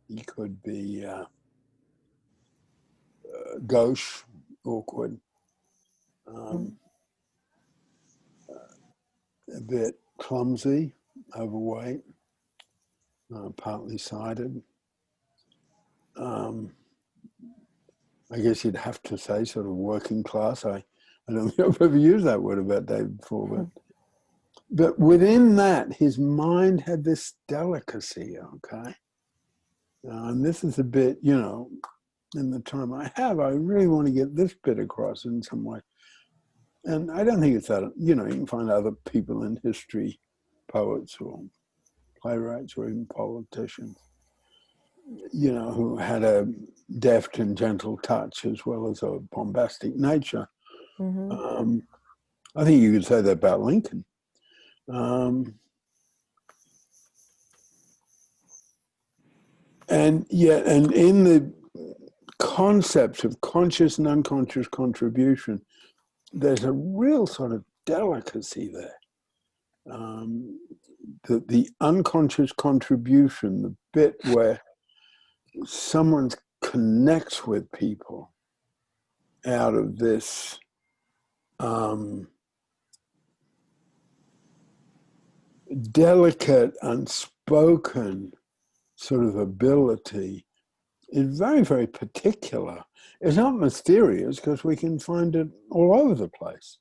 He could be gauche, awkward, a bit clumsy, overweight, partly sighted. I guess you'd have to say sort of working class. I don't think I've ever used that word about David before, but within that, his mind had this delicacy, okay? And this is a bit, in the time I have, I really want to get this bit across in some way. And I don't think it's that, you can find other people in history, poets or playwrights or even politicians, who had a deft and gentle touch as well as a bombastic nature. I think you could say that about Lincoln. And in the concepts of conscious and unconscious contribution, there's a real sort of delicacy there. The unconscious contribution, the bit where someone connects with people out of this delicate, unspoken sort of ability is very, very particular. It's not mysterious because we can find it all over the place.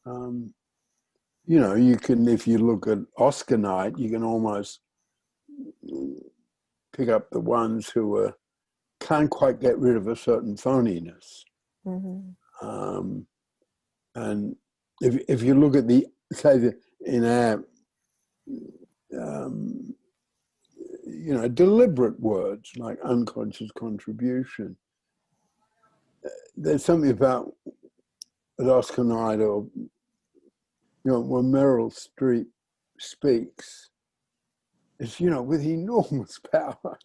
You know, you can, if you look at Oscar night, you can almost pick up the ones who can't quite get rid of a certain phoniness. And if you look at in our you know, deliberate words like unconscious contribution, there's something about at Oscar night, or you know, when Meryl Streep speaks, it's, you know, with enormous power.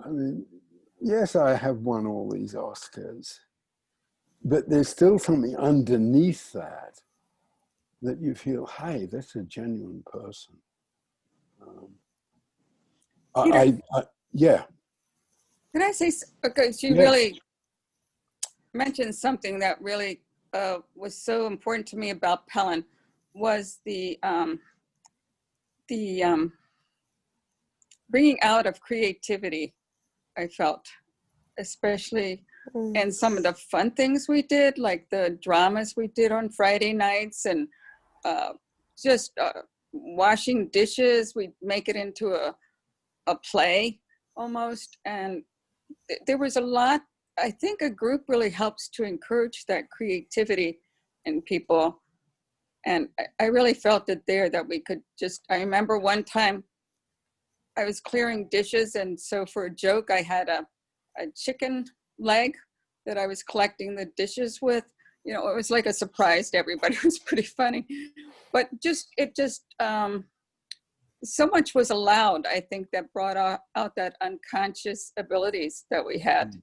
I mean, yes, I have won all these Oscars, but there's still something underneath that you feel, hey, that's a genuine person. Yeah. Can I say, because you Yes. really mentioned something that really was so important to me about Pellin, was the bringing out of creativity, I felt, especially in some of the fun things we did, like the dramas we did on Friday nights, and just washing dishes. We'd make it into a play almost. And there was a lot. I think a group really helps to encourage that creativity in people. And I really felt it there, that we could just, I remember one time I was clearing dishes, and so for a joke, I had a chicken leg that I was collecting the dishes with. You know, it was like a surprise to everybody. It was pretty funny. But so much was allowed, I think, that brought out that unconscious abilities that we had.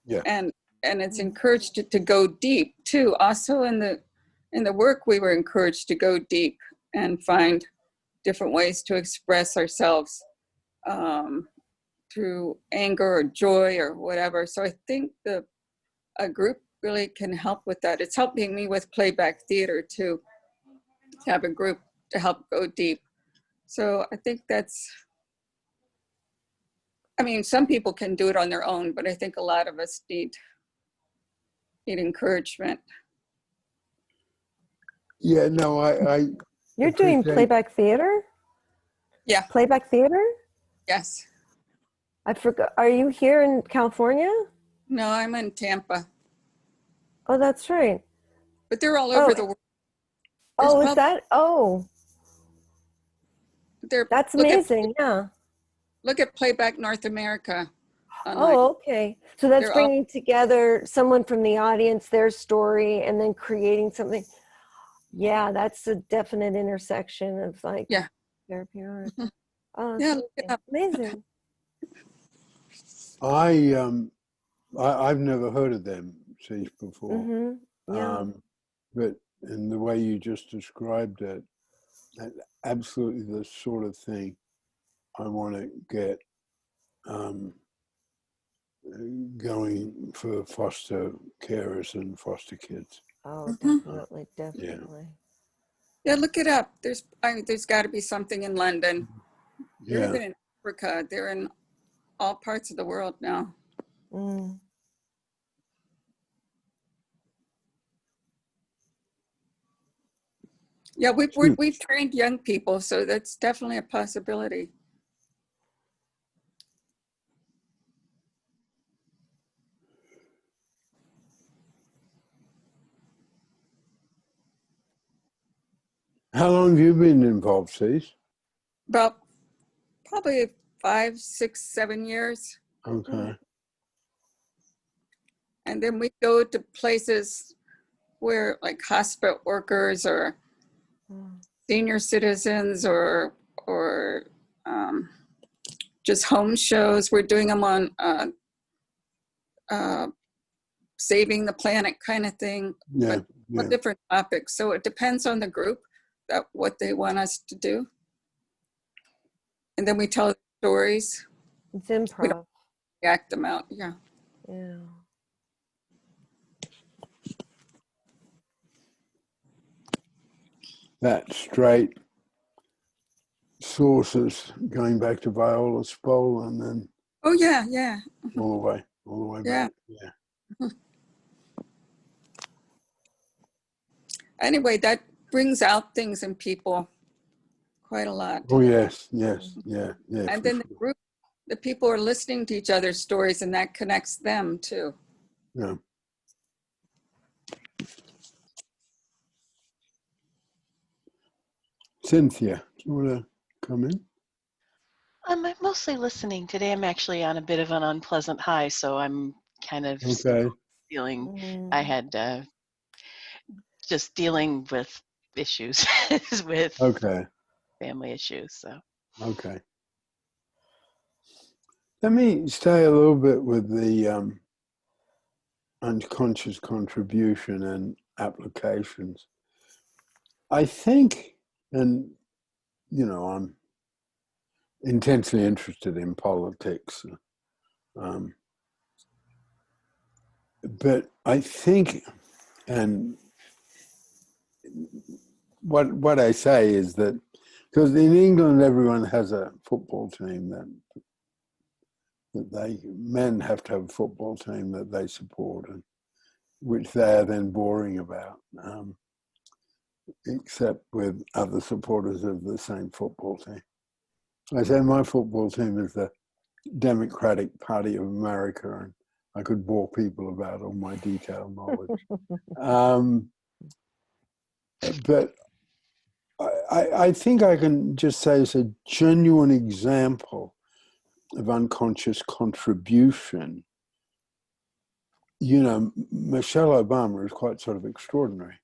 Yeah. And it's encouraged to go deep too. Also in the work, we were encouraged to go deep and find different ways to express ourselves through anger or joy or whatever. So I think a group really can help with that. It's helping me with playback theater too, to have a group to help go deep. So I think that's, I mean, some people can do it on their own, but I think a lot of us need encouragement. Yeah, no, I You're doing appreciate- playback theater? Yeah. Playback theater? Yes. I forgot. Are you here in California? No, I'm in Tampa, Oh, that's right. but they're all over the world. Oh, There's is that? Oh, that's amazing. Yeah. Look at Playback North America online. Oh, okay. So that's They're all- bringing together someone from the audience, their story, and then creating something. Yeah, that's a definite intersection of like Yeah. therapy art. Mhm. Oh, Yeah, that's look it amazing. up. I've never heard of them, see, before. Mm-hmm. Yeah. But in the way you just described it, that's absolutely the sort of thing I want to get going for foster carers and foster kids. Oh, Mhm. definitely. Yeah, look it up. There's got to be something in London. They're Yeah. even in Africa. They're in all parts of the world now. Mm. Yeah, we've trained young people, so that's definitely a possibility. How long have you been involved, Cease? About probably 5, 6, 7 years. Okay. And then we go to places where, like, hospital workers or senior citizens or just home shows. We're doing them on saving the planet kind of thing, Yeah. but different topics. So it depends on the group, that what they want us to do. And then we tell stories. It's improv. We act them out. Yeah. Yeah. That straight sources going back to Viola Spolin and then Oh, yeah, yeah, all the way yeah. back. Yeah. Anyway, that brings out things in people quite a lot. Oh yes, yes, yeah, yeah. And for then the sure. group, the people are listening to each other's stories, and that connects them too. Yeah. Cynthia, do you want to come in? I'm mostly listening. Today I'm actually on a bit of an unpleasant high, so I'm kind of still Okay. feeling I had just dealing with issues with Okay. family issues. So Okay. Let me stay a little bit with the unconscious contribution and applications. I think, and you know, I'm intensely interested in politics, but I think, and what I say is that because in England everyone has a football team that men have to have a football team that they support, and which they are then boring about, except with other supporters of the same football team. I say my football team is the Democratic Party of America, and I could bore people about all my detailed knowledge. But I think I can just say it's a genuine example of unconscious contribution. You know, Michelle Obama is quite sort of extraordinary.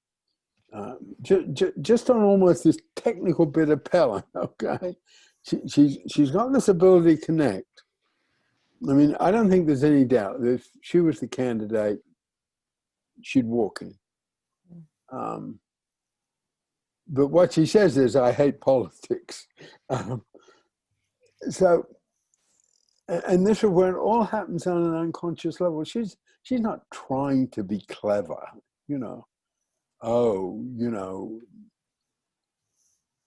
Just on almost this technical bit of Pellin, okay? She's got this ability to connect. I mean, I don't think there's any doubt that if she was the candidate, she'd walk in. But what she says is, I hate politics. So, and this is where it all happens on an unconscious level. She's not trying to be clever, you know. Oh, you know,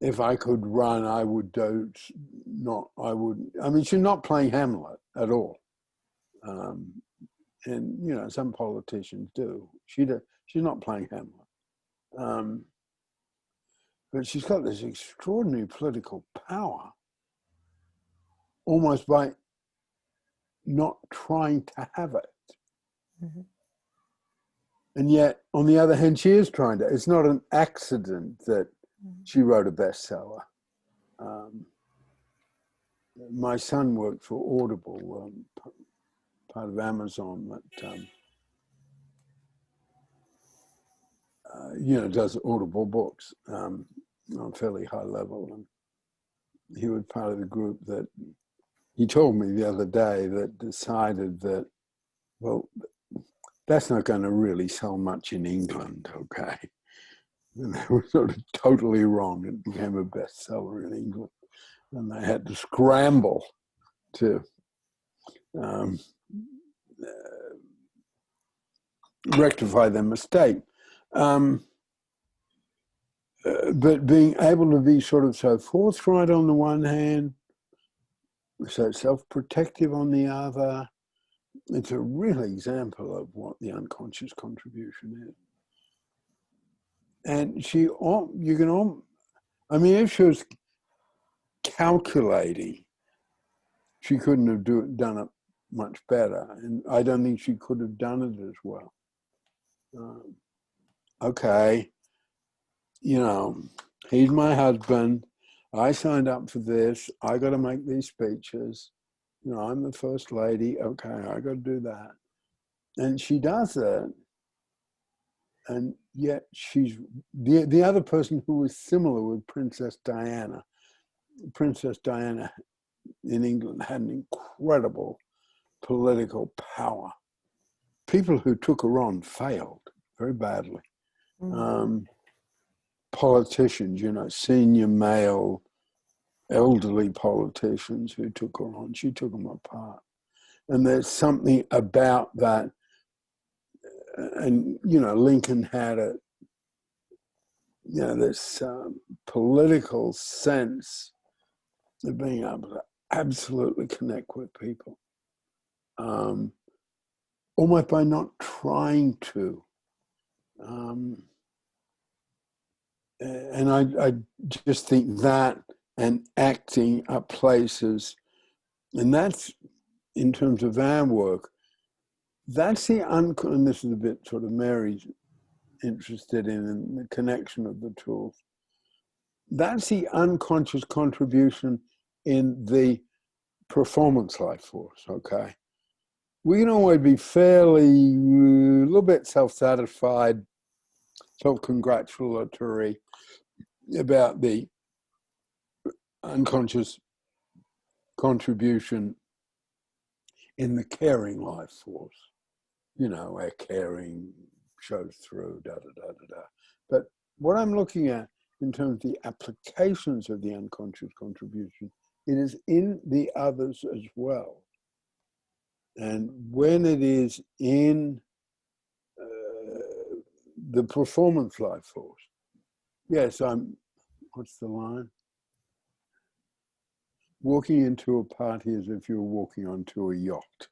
if I could run, I would do not. I would. I mean, she's not playing Hamlet at all. And you know, some politicians do. She's not playing Hamlet. But she's got this extraordinary political power, almost by not trying to have it. Mhm. And yet, on the other hand, she is trying to. It's not an accident that she wrote a bestseller. My son worked for Audible, part of Amazon, that you know, does Audible books on a fairly high level. And he was part of the group that he told me the other day that decided that, well, that's not going to really sell much in England, okay? And they were sort of totally wrong. It became a bestseller in England. And they had to scramble to rectify their mistake. But being able to be sort of so forthright on the one hand, so self-protective on the other, it's a real example of what the unconscious contribution is. And you can, I mean, if she was calculating, she couldn't have done it much better. And I don't think she could have done it as well. Okay, you know, he's my husband. I signed up for this. I got to make these speeches. You know, I'm the first lady. Okay, I got to do that. And she does it. And yet she's the other person who was similar with Princess Diana. Princess Diana in England had an incredible political power. People who took her on failed very badly. Politicians, you know, senior male, elderly politicians who took her on, she took them apart. And there's something about that. And, you know, Lincoln had this political sense of being able to absolutely connect with people, almost by not trying to. And I just think that and acting are places, and that's in terms of our work, that's the and this is a bit sort of Mary's interested in the connection of the tools. That's the unconscious contribution in the performance life force, okay? We can always be fairly, a little bit self-satisfied, self-congratulatory about the unconscious contribution in the caring life force. You know, where caring shows through, da, da, da, da, da. But what I'm looking at in terms of the applications of the unconscious contribution, it is in the others as well. And when it is in the performance life force, yes, what's the line? Walking into a party as if you're walking onto a yacht.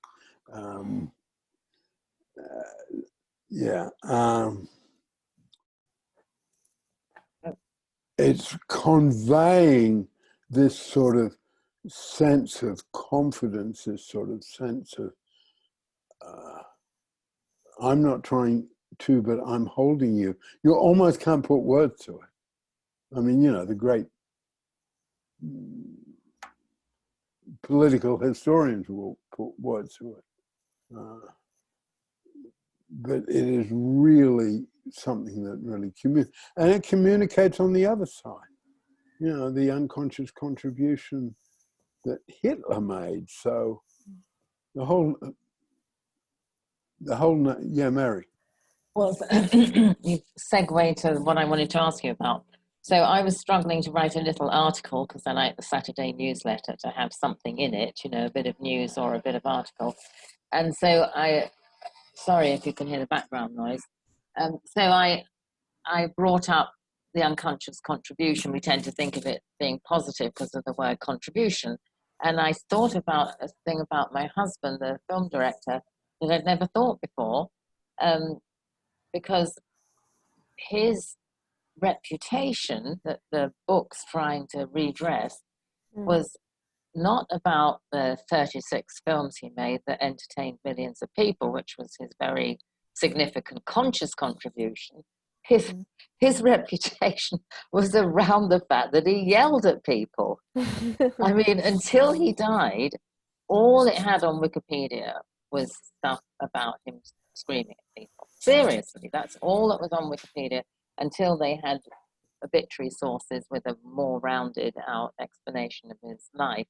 It's conveying this sort of sense of confidence, this sort of sense of, I'm not trying to, but I'm holding you. You almost can't put words to it. I mean, you know, the great political historians will put words to it. But it is really something that really communicates. And it communicates on the other side. You know, the unconscious contribution that Hitler made. So the whole, yeah, Mary. Well, you segue to what I wanted to ask you about. So I was struggling to write a little article because I like the Saturday newsletter to have something in it, you know, a bit of news or a bit of article. And so sorry if you can hear the background noise. So I brought up the unconscious contribution. We tend to think of it being positive because of the word contribution. And I thought about a thing about my husband, the film director, that I'd never thought before, because his reputation that the book's trying to redress was not about the 36 films he made that entertained millions of people, which was his very significant conscious contribution. His reputation was around the fact that he yelled at people. I mean, until he died, all it had on Wikipedia was stuff about him screaming at people. Seriously, that's all that was on Wikipedia until they had obituary sources with a more rounded out explanation of his life.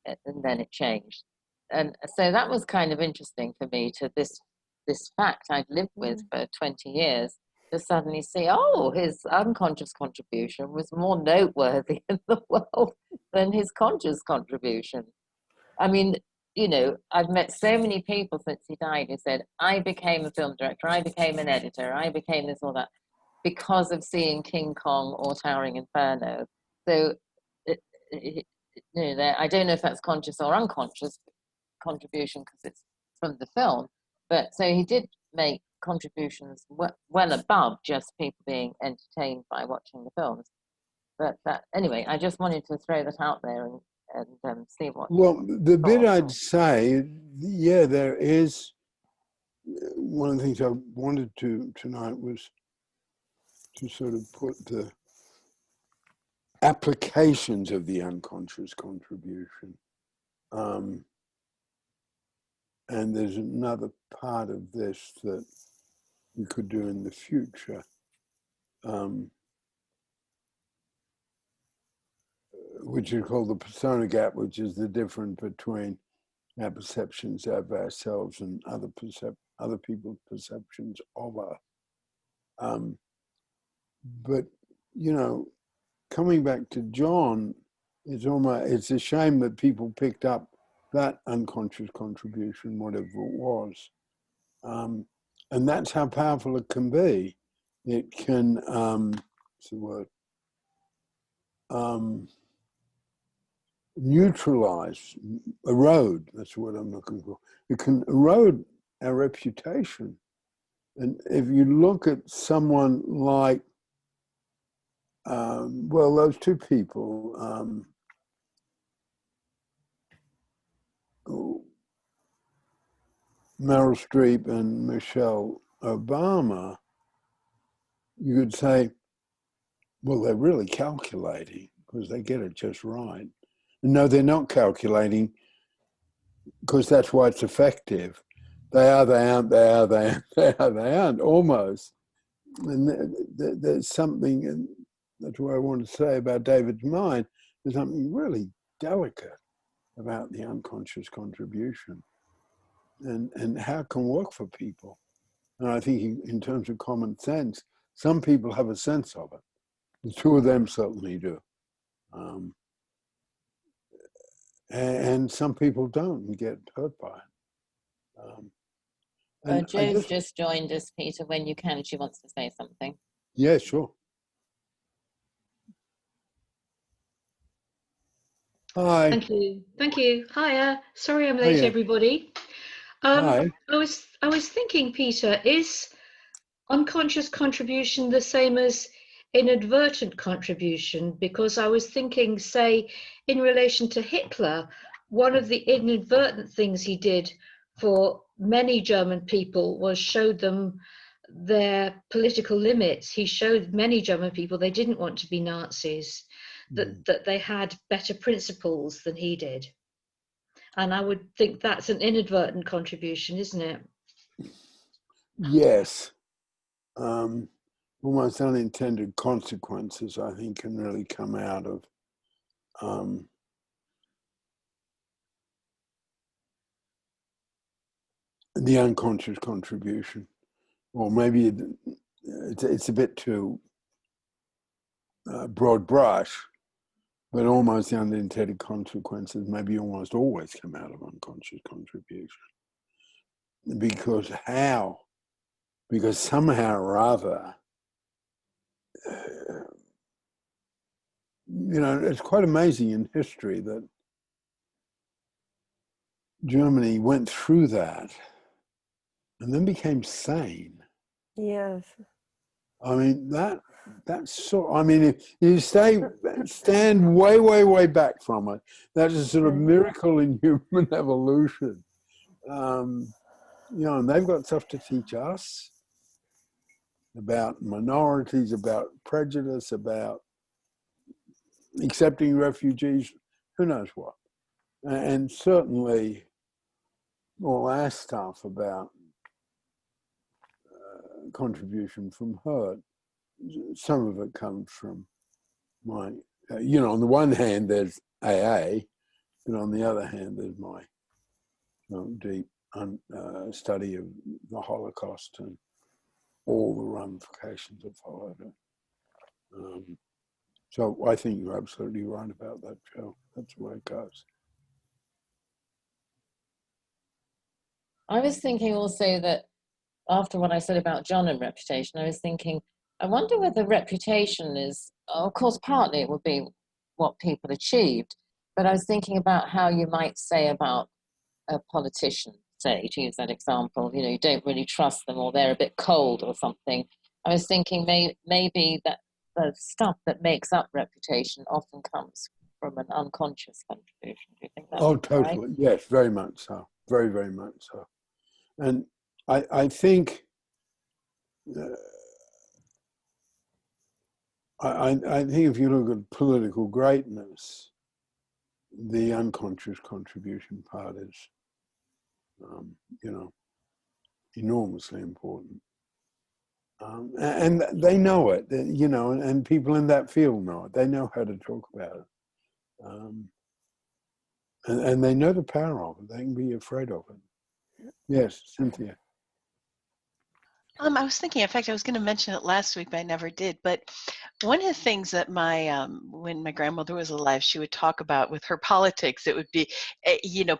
And then it changed. And so that was kind of interesting for me, to this fact I'd lived with for 20 years, to suddenly see, oh, his unconscious contribution was more noteworthy in the world than his conscious contribution. I mean, you know, I've met so many people since he died who said, I became a film director, I became an editor, I became this or that, because of seeing King Kong or Towering Inferno. So, you know, I don't know if that's conscious or unconscious contribution because it's from the film, but so he did make contributions well above just people being entertained by watching the films. But anyway, I just wanted to throw that out there and see what. Well, the bit I'd say, yeah, there is, one of the things I wanted to tonight was to sort of put the applications of the unconscious contribution. And there's another part of this that we could do in the future, which is called the persona gap, which is the difference between our perceptions of ourselves and other people's perceptions of us. But, you know, coming back to John, it's a shame that people picked up that unconscious contribution, whatever it was. And that's how powerful it can be. It can, what's the word? neutralize, erode, that's what I'm looking for. It can erode our reputation. And if you look at someone like, well, those two people, Meryl Streep and Michelle Obama, you could say, well, they're really calculating because they get it just right. No, they're not calculating because that's why it's effective. They are, they aren't, they are, they aren't, they are, they aren't, almost. And there's something, and that's what I want to say about David's mind, there's something really delicate about the unconscious contribution and how it can work for people. And I think in terms of common sense, some people have a sense of it. The two of them certainly do. And some people don't and get hurt by it. And Jo's just joined us, Peter. When you can, she wants to say something. Yeah, sure. Hi. Thank you. Thank you. Hiya. Sorry I'm late, Hiya. everybody. Hi. I was thinking, Peter, is unconscious contribution the same as inadvertent contribution? Because I was thinking, say, in relation to Hitler, one of the inadvertent things he did for many German people was showed them their political limits. He showed many German people they didn't want to be Nazis, that they had better principles than he did. And I would think that's an inadvertent contribution, isn't it? Yes. Almost unintended consequences, I think, can really come out of the unconscious contribution. Or maybe it's a bit too broad brush, but almost the unintended consequences maybe almost always come out of unconscious contribution. Because how? Because somehow or other, it's quite amazing in history that Germany went through that and then became sane. Yes. I mean, that's so, I mean, if you stand way, way, way back from it, that is a sort of miracle in human evolution. And they've got stuff to teach us about minorities, about prejudice, about accepting refugees, who knows what. And certainly all our stuff about contribution from hurt, some of it comes from my, on the one hand, there's AA, but on the other hand, there's my deep study of the Holocaust and all the ramifications that followed it. So I think you're absolutely right about that, Joe. That's the way it goes. I was thinking also that after what I said about John and reputation, I was thinking, I wonder whether reputation is, of course, partly it would be what people achieved, but I was thinking about how you might say about a politician, say, to use that example, you don't really trust them or they're a bit cold or something. I was thinking maybe that the stuff that makes up reputation often comes from an unconscious contribution. Do you think that's totally. Right? Yes, very much so. Very, very much so. And I think I think if you look at political greatness, the unconscious contribution part is, enormously important. And they know it, and people in that field know it. They know how to talk about it. And they know the power of it. They can be afraid of it. Yes, Cynthia. I was thinking, in fact, I was going to mention it last week, but I never did. But one of the things that when my grandmother was alive, she would talk about with her politics, it would be,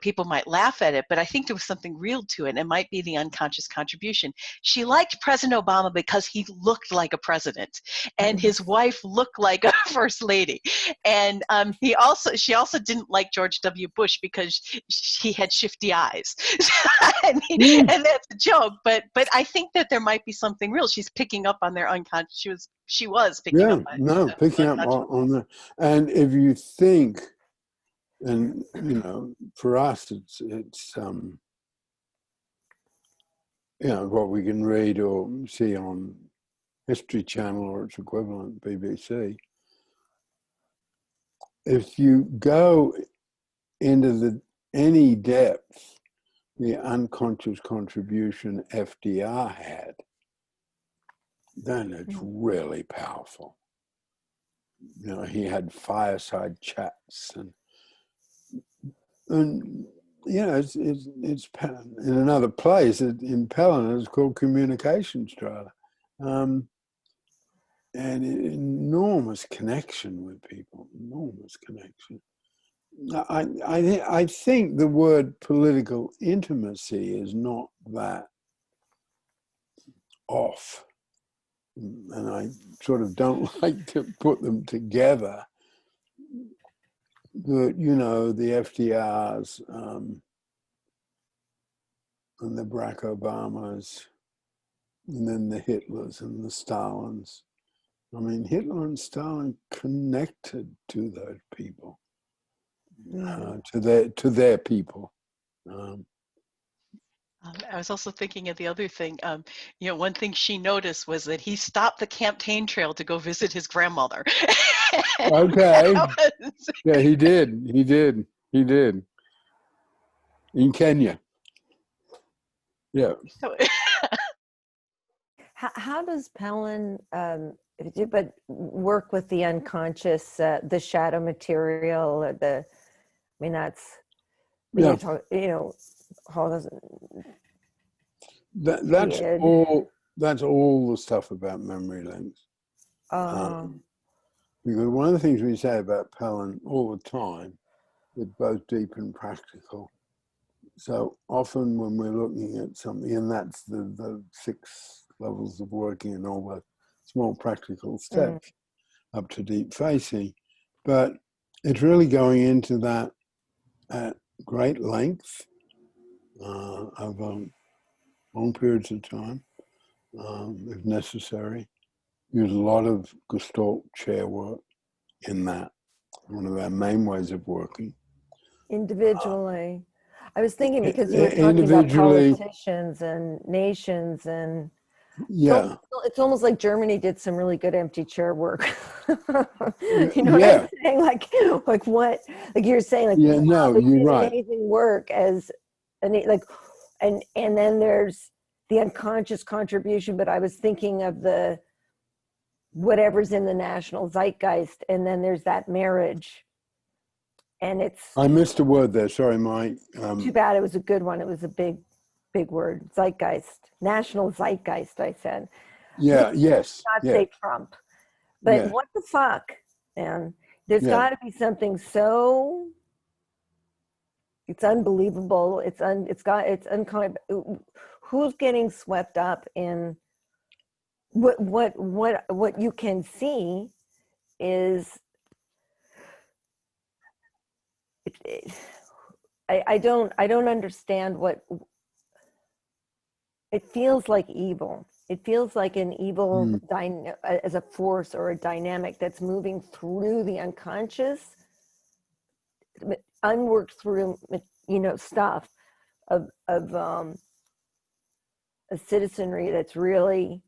people might laugh at it, but I think there was something real to it. And it might be the unconscious contribution. She liked President Obama because he looked like a president, and his wife looked like a first lady. And she also didn't like George W. Bush because he had shifty eyes. I mean, and that's a joke, but I think that there might be something real. She's picking up on their unconscious. She was picking Yeah, up on no, picking up on that. And if you think, and for us, it's what we can read or see on History Channel or its equivalent, BBC. If you go into any depth, the unconscious contribution FDR had, then it's really powerful. He had fireside chats and it's in another place in Pellin. It's called Communications Strata, and enormous connection with people. Enormous connection. I think the word political intimacy is not that off. And I sort of don't like to put them together. The FDRs and the Barack Obamas, and then the Hitlers and the Stalins. I mean, Hitler and Stalin connected to those people, to their people. I was also thinking of the other thing. One thing she noticed was that he stopped the campaign trail to go visit his grandmother. Okay. Yeah, he did. In Kenya. Yeah. How does Pellin work with the unconscious, the shadow material, or that's, Yeah. how doesn't that's all the stuff about memory links. Because one of the things we say about Pellin all the time is both deep and practical. So often when we're looking at something, and that's the 6 levels of working and all the small practical steps up to deep facing, but it's really going into that at great length over long periods of time, if necessary. Use a lot of Gestalt chair work in that. One of our main ways of working. Individually. I was thinking because you were talking about politicians and nations and yeah, it's almost like Germany did some really good empty chair work. What yeah. I'm saying? Like what? Like you're saying, like yeah, no, they you're did right. amazing work and then there's the unconscious contribution. But I was thinking of the whatever's in the national zeitgeist, and then there's that marriage. And I missed a word there. Sorry, Mike. Too bad. It was a good one. It was a big word. Zeitgeist. National zeitgeist, I said. Yeah, yes. Not say Trump. But what the fuck, man? There's got to be something so... It's unbelievable. It's uncommon. Who's getting swept up in... What you can see is... I don't understand what it feels like. Evil. It feels like an evil as a force or a dynamic that's moving through the unconscious, unworked through, stuff of a citizenry that's really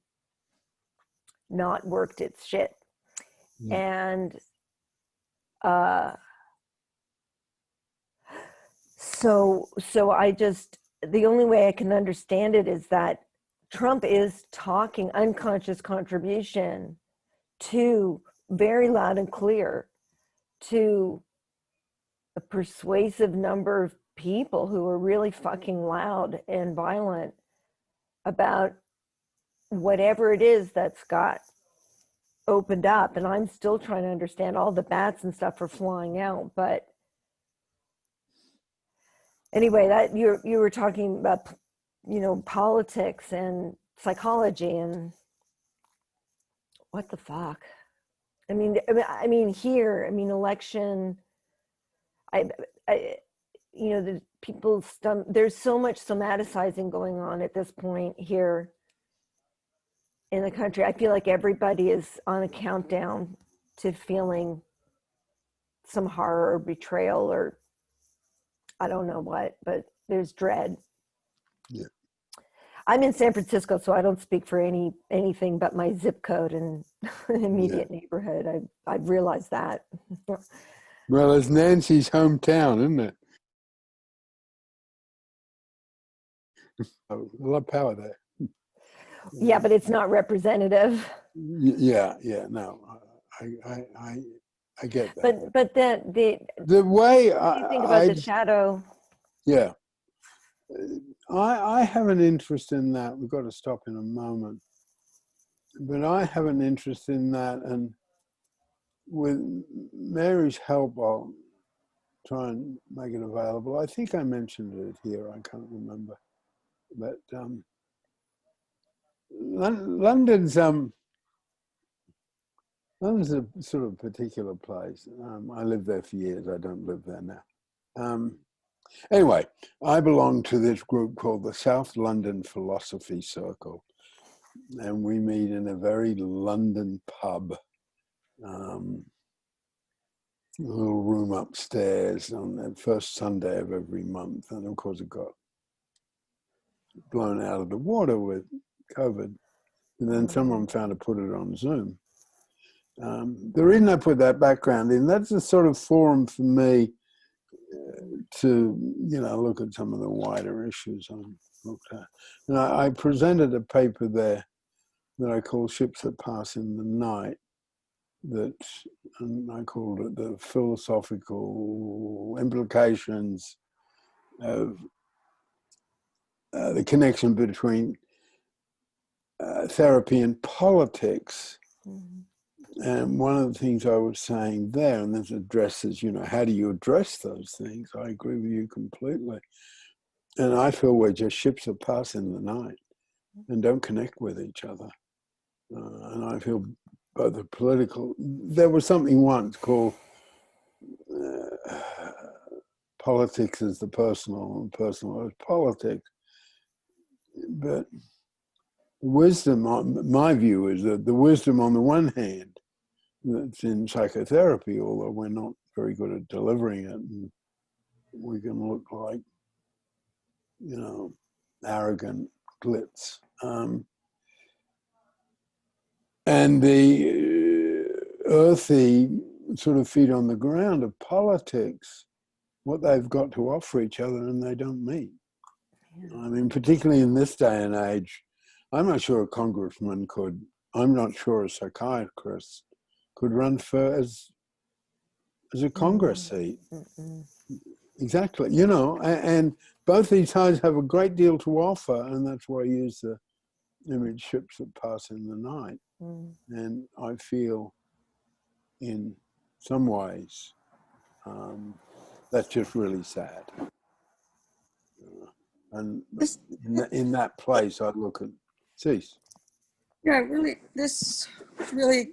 not worked its shit, and So the only way I can understand it is that Trump is talking unconscious contribution to very loud and clear to a persuasive number of people who are really fucking loud and violent about whatever it is that's got opened up, and I'm still trying to understand, all the bats and stuff are flying out. But anyway, that you were talking about, politics and psychology, and what the fuck? I mean, here, election. The people, there's so much somaticizing going on at this point here in the country. I feel like everybody is on a countdown to feeling some horror or betrayal, or I don't know what, but there's dread. Yeah. I'm in San Francisco, so I don't speak for anything but my zip code and immediate neighborhood. I've realized that. Well, it's Nancy's hometown, isn't it? A lot of power there. Yeah, but it's not representative. Yeah, no, I get that. But The way you think about the shadow. Yeah, I have an interest in that. We've got to stop in a moment, but I have an interest in that, and with Mary's help, I'll try and make it available. I think I mentioned it here. I can't remember, but London's a sort of particular place. I lived there for years. I don't live there now. Anyway, I belong to this group called the South London Philosophy Circle, and we meet in a very London pub, a little room upstairs on the first Sunday of every month. And of course, it got blown out of the water with COVID. And then someone found to put it on Zoom. The reason I put that background in, that's a sort of forum for me to, look at some of the wider issues I've looked at. And I presented a paper there that I call Ships That Pass in the Night, and I called it the philosophical implications of the connection between therapy and politics. And one of the things I was saying there, and this addresses, how do you address those things? I agree with you completely. And I feel we're just ships that pass in the night and don't connect with each other. And I feel both the political, there was something once called politics is the personal and personal is politics. But wisdom, my view is that the wisdom on the one hand, that's in psychotherapy, although we're not very good at delivering it, and we can look like, arrogant glitz. And the earthy sort of feet on the ground of politics, what they've got to offer each other, and they don't meet. I mean, particularly in this day and age, I'm not sure a congressman could, I'm not sure a psychiatrist could run for as a Congress seat. Exactly, and both these sides have a great deal to offer, and that's why I use the image ships that pass in the night. And I feel in some ways that's just really sad. And in that place, I look at Cease. Yeah, this really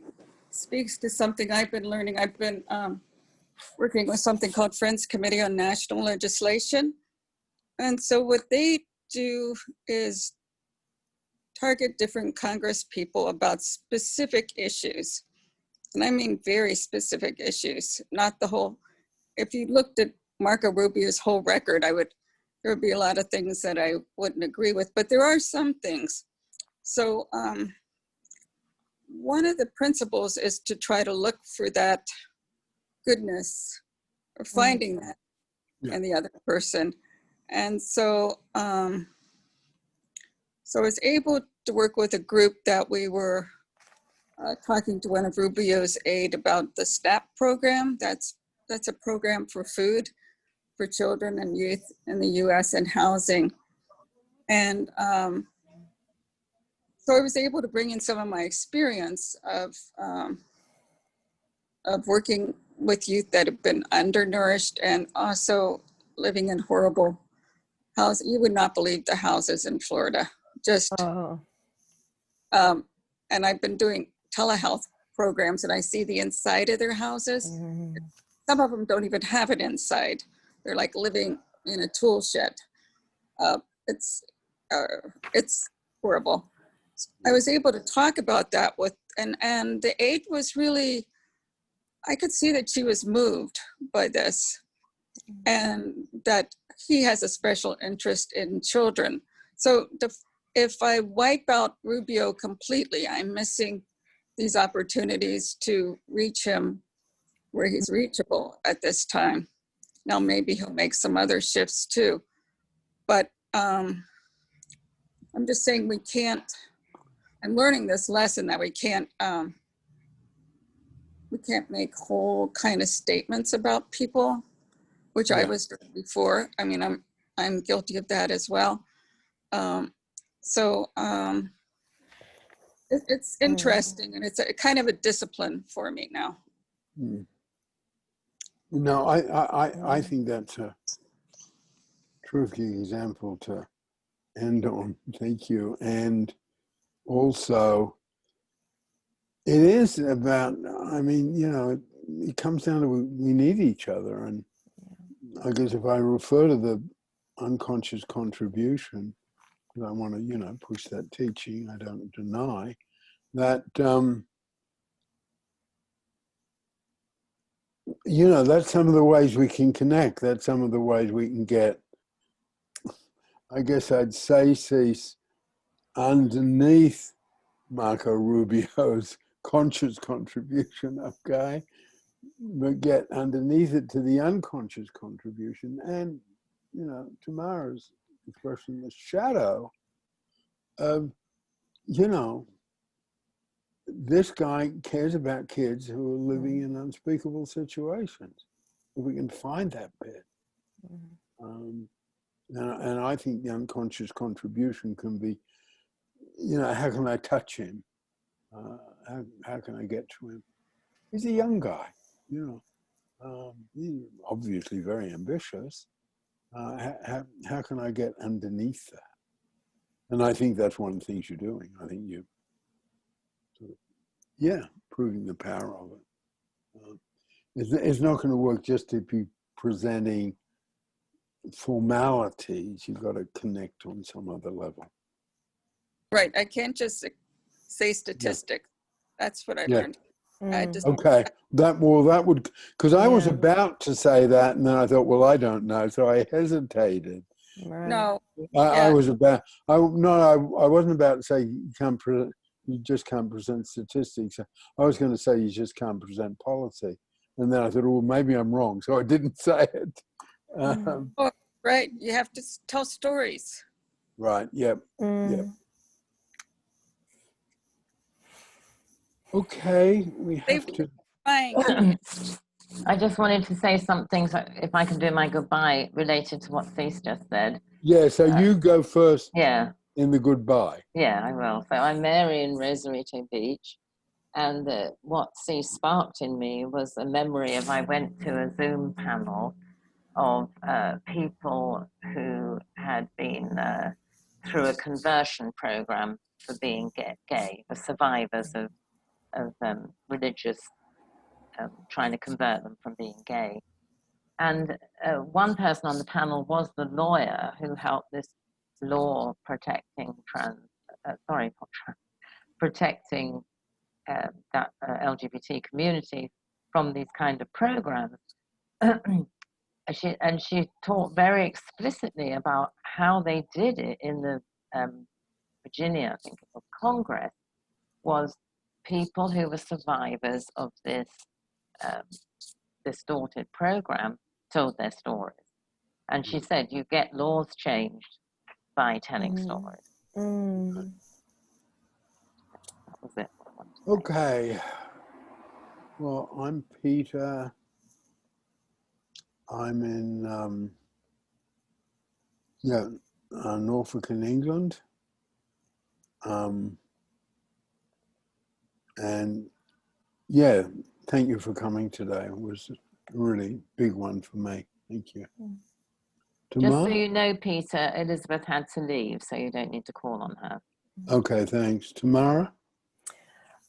speaks to something I've been learning. I've been working with something called Friends Committee on National Legislation. And so what they do is target different Congress people about specific issues. And I mean very specific issues, not the whole. If you looked at Marco Rubio's whole record, there would be a lot of things that I wouldn't agree with, but there are some things. So one of the principles is to try to look for that goodness, or finding that in the other person. And so, so I was able to work with a group that we were talking to one of Rubio's aide about the SNAP program. That's a program for food for children and youth in the US and housing. And so I was able to bring in some of my experience of working with youth that have been undernourished and also living in horrible houses. You would not believe the houses in Florida. Just, Oh. and I've been doing telehealth programs, and I see the inside of their houses. Mm. Some of them don't even have it inside. They're like living in a tool shed. It's horrible. I was able to talk about that with, and the aide was really, I could see that she was moved by this, and that he has a special interest in children. So if I wipe out Rubio completely, I'm missing these opportunities to reach him where he's reachable at this time. Now, maybe he'll make some other shifts too, but I'm just saying we can't, I'm learning this lesson that we can't make whole kind of statements about people, which I was doing before. I mean, I'm guilty of that as well. It's interesting, and it's a kind of a discipline for me now. No, I think that's a terrific example to end on. Thank you. And also, it is about, I mean, you know, it comes down to we need each other. And I guess if I refer to the unconscious contribution, because I want to, you know, push that teaching, I don't deny that, you know, that's some of the ways we can connect. That's some of the ways we can get, I guess I'd say, cease underneath Marco Rubio's conscious contribution, okay, but get underneath it to the unconscious contribution, and, you know, Tamara's expression, the shadow of, you know, this guy cares about kids who are living in unspeakable situations. If we can find that bit. And I think the unconscious contribution can be, you know, how can I touch him? How can I get to him? He's a young guy, you know. He's obviously very ambitious. How can I get underneath that? And I think that's one of the things you're doing. I think you, sort of, yeah, proving the power of it. It's not going to work just to be presenting formalities. You've got to connect on some other level. Right. I can't just say statistics. Yeah. That's what I learned. I just, okay. That would, because I was about to say that, and then I thought, well, I don't know, so I hesitated. No. I was about. I wasn't about to say you just can't present statistics. I was going to say you just can't present policy, and then I thought, well, maybe I'm wrong, so I didn't say it. Right. You have to tell stories. Right. Yep. Yep. Okay, we have to. I just wanted to say something, so if I can do my goodbye, related to what Cease just said. Yeah, so you go first. Yeah. In the goodbye. Yeah, I will. So I'm Mary in Rosarito Beach, and what Cease sparked in me was a memory of I went to a Zoom panel of people who had been through a conversion program for being gay, the survivors of religious, trying to convert them from being gay. And one person on the panel was the lawyer who helped this law protecting protecting that LGBT community from these kind of programs. She talked very explicitly about how they did it in the Virginia, I think it was Congress, was people who were survivors of this distorted program told their stories. And she said, you get laws changed by telling stories. That was it. Okay. Well, I'm Peter. I'm in Norfolk in England. And yeah, thank you for coming today. It was a really big one for me. Thank you. Just so Tamar? you know, Peter, Elizabeth had to leave, so you don't need to call on her. Okay, thanks. Tamara?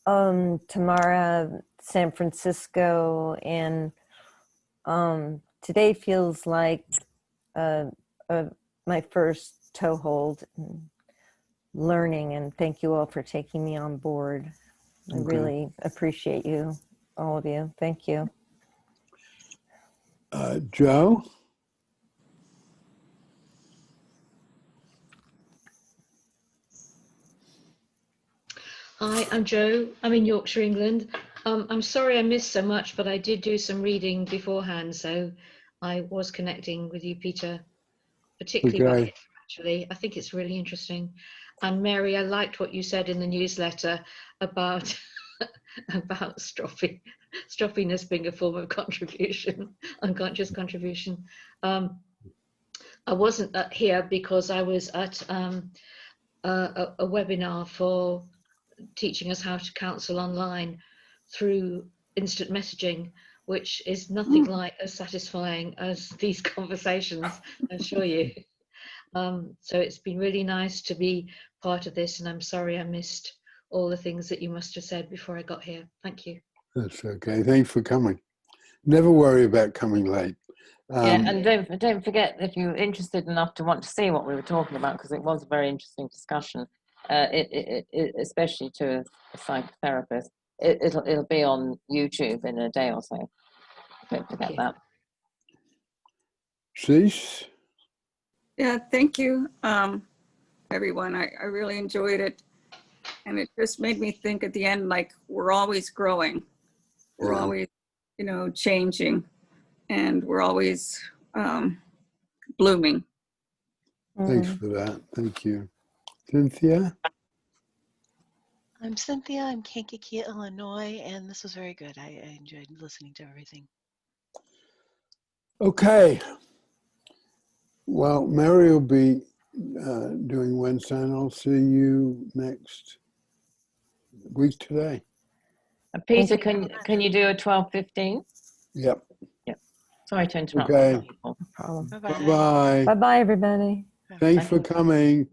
Tamara, San Francisco, and today feels like my first toehold in learning, and thank you all for taking me on board. I really appreciate you, all of you. Thank you. Joe? Hi, I'm Jo. I'm in Yorkshire, England. I'm sorry I missed so much, but I did do some reading beforehand, so I was connecting with you, Peter, particularly about Okay. Hitler, actually. I think it's really interesting. And Mary, I liked what you said in the newsletter about about stroppiness being a form of contribution, unconscious contribution. I wasn't here because I was at a webinar for teaching us how to counsel online through instant messaging, which is nothing like as satisfying as these conversations, I assure you. So it's been really nice to be part of this, and I'm sorry I missed all the things that you must have said before I got here. Thank you. That's okay. Thanks for coming. Never worry about coming late. Yeah, and don't forget, if you're interested enough to want to see what we were talking about, because it was a very interesting discussion, especially to a psychotherapist, it'll be on YouTube in a day or so. Don't forget that. Cease? Yeah, thank you, everyone. I really enjoyed it. And it just made me think at the end, like, we're always growing. We're always, changing. And we're always blooming. Thanks for that. Thank you. Cynthia? I'm Cynthia. I'm Kankakee, Illinois, and this was very good. I enjoyed listening to everything. Okay. Well, Mary will be doing Wednesday, and I'll see you next week today. Peter, can you do a 12:15? Yep. Yep. Sorry to interrupt. Okay. No problem. Bye-bye. Bye-bye. Bye-bye, everybody. Thanks for coming.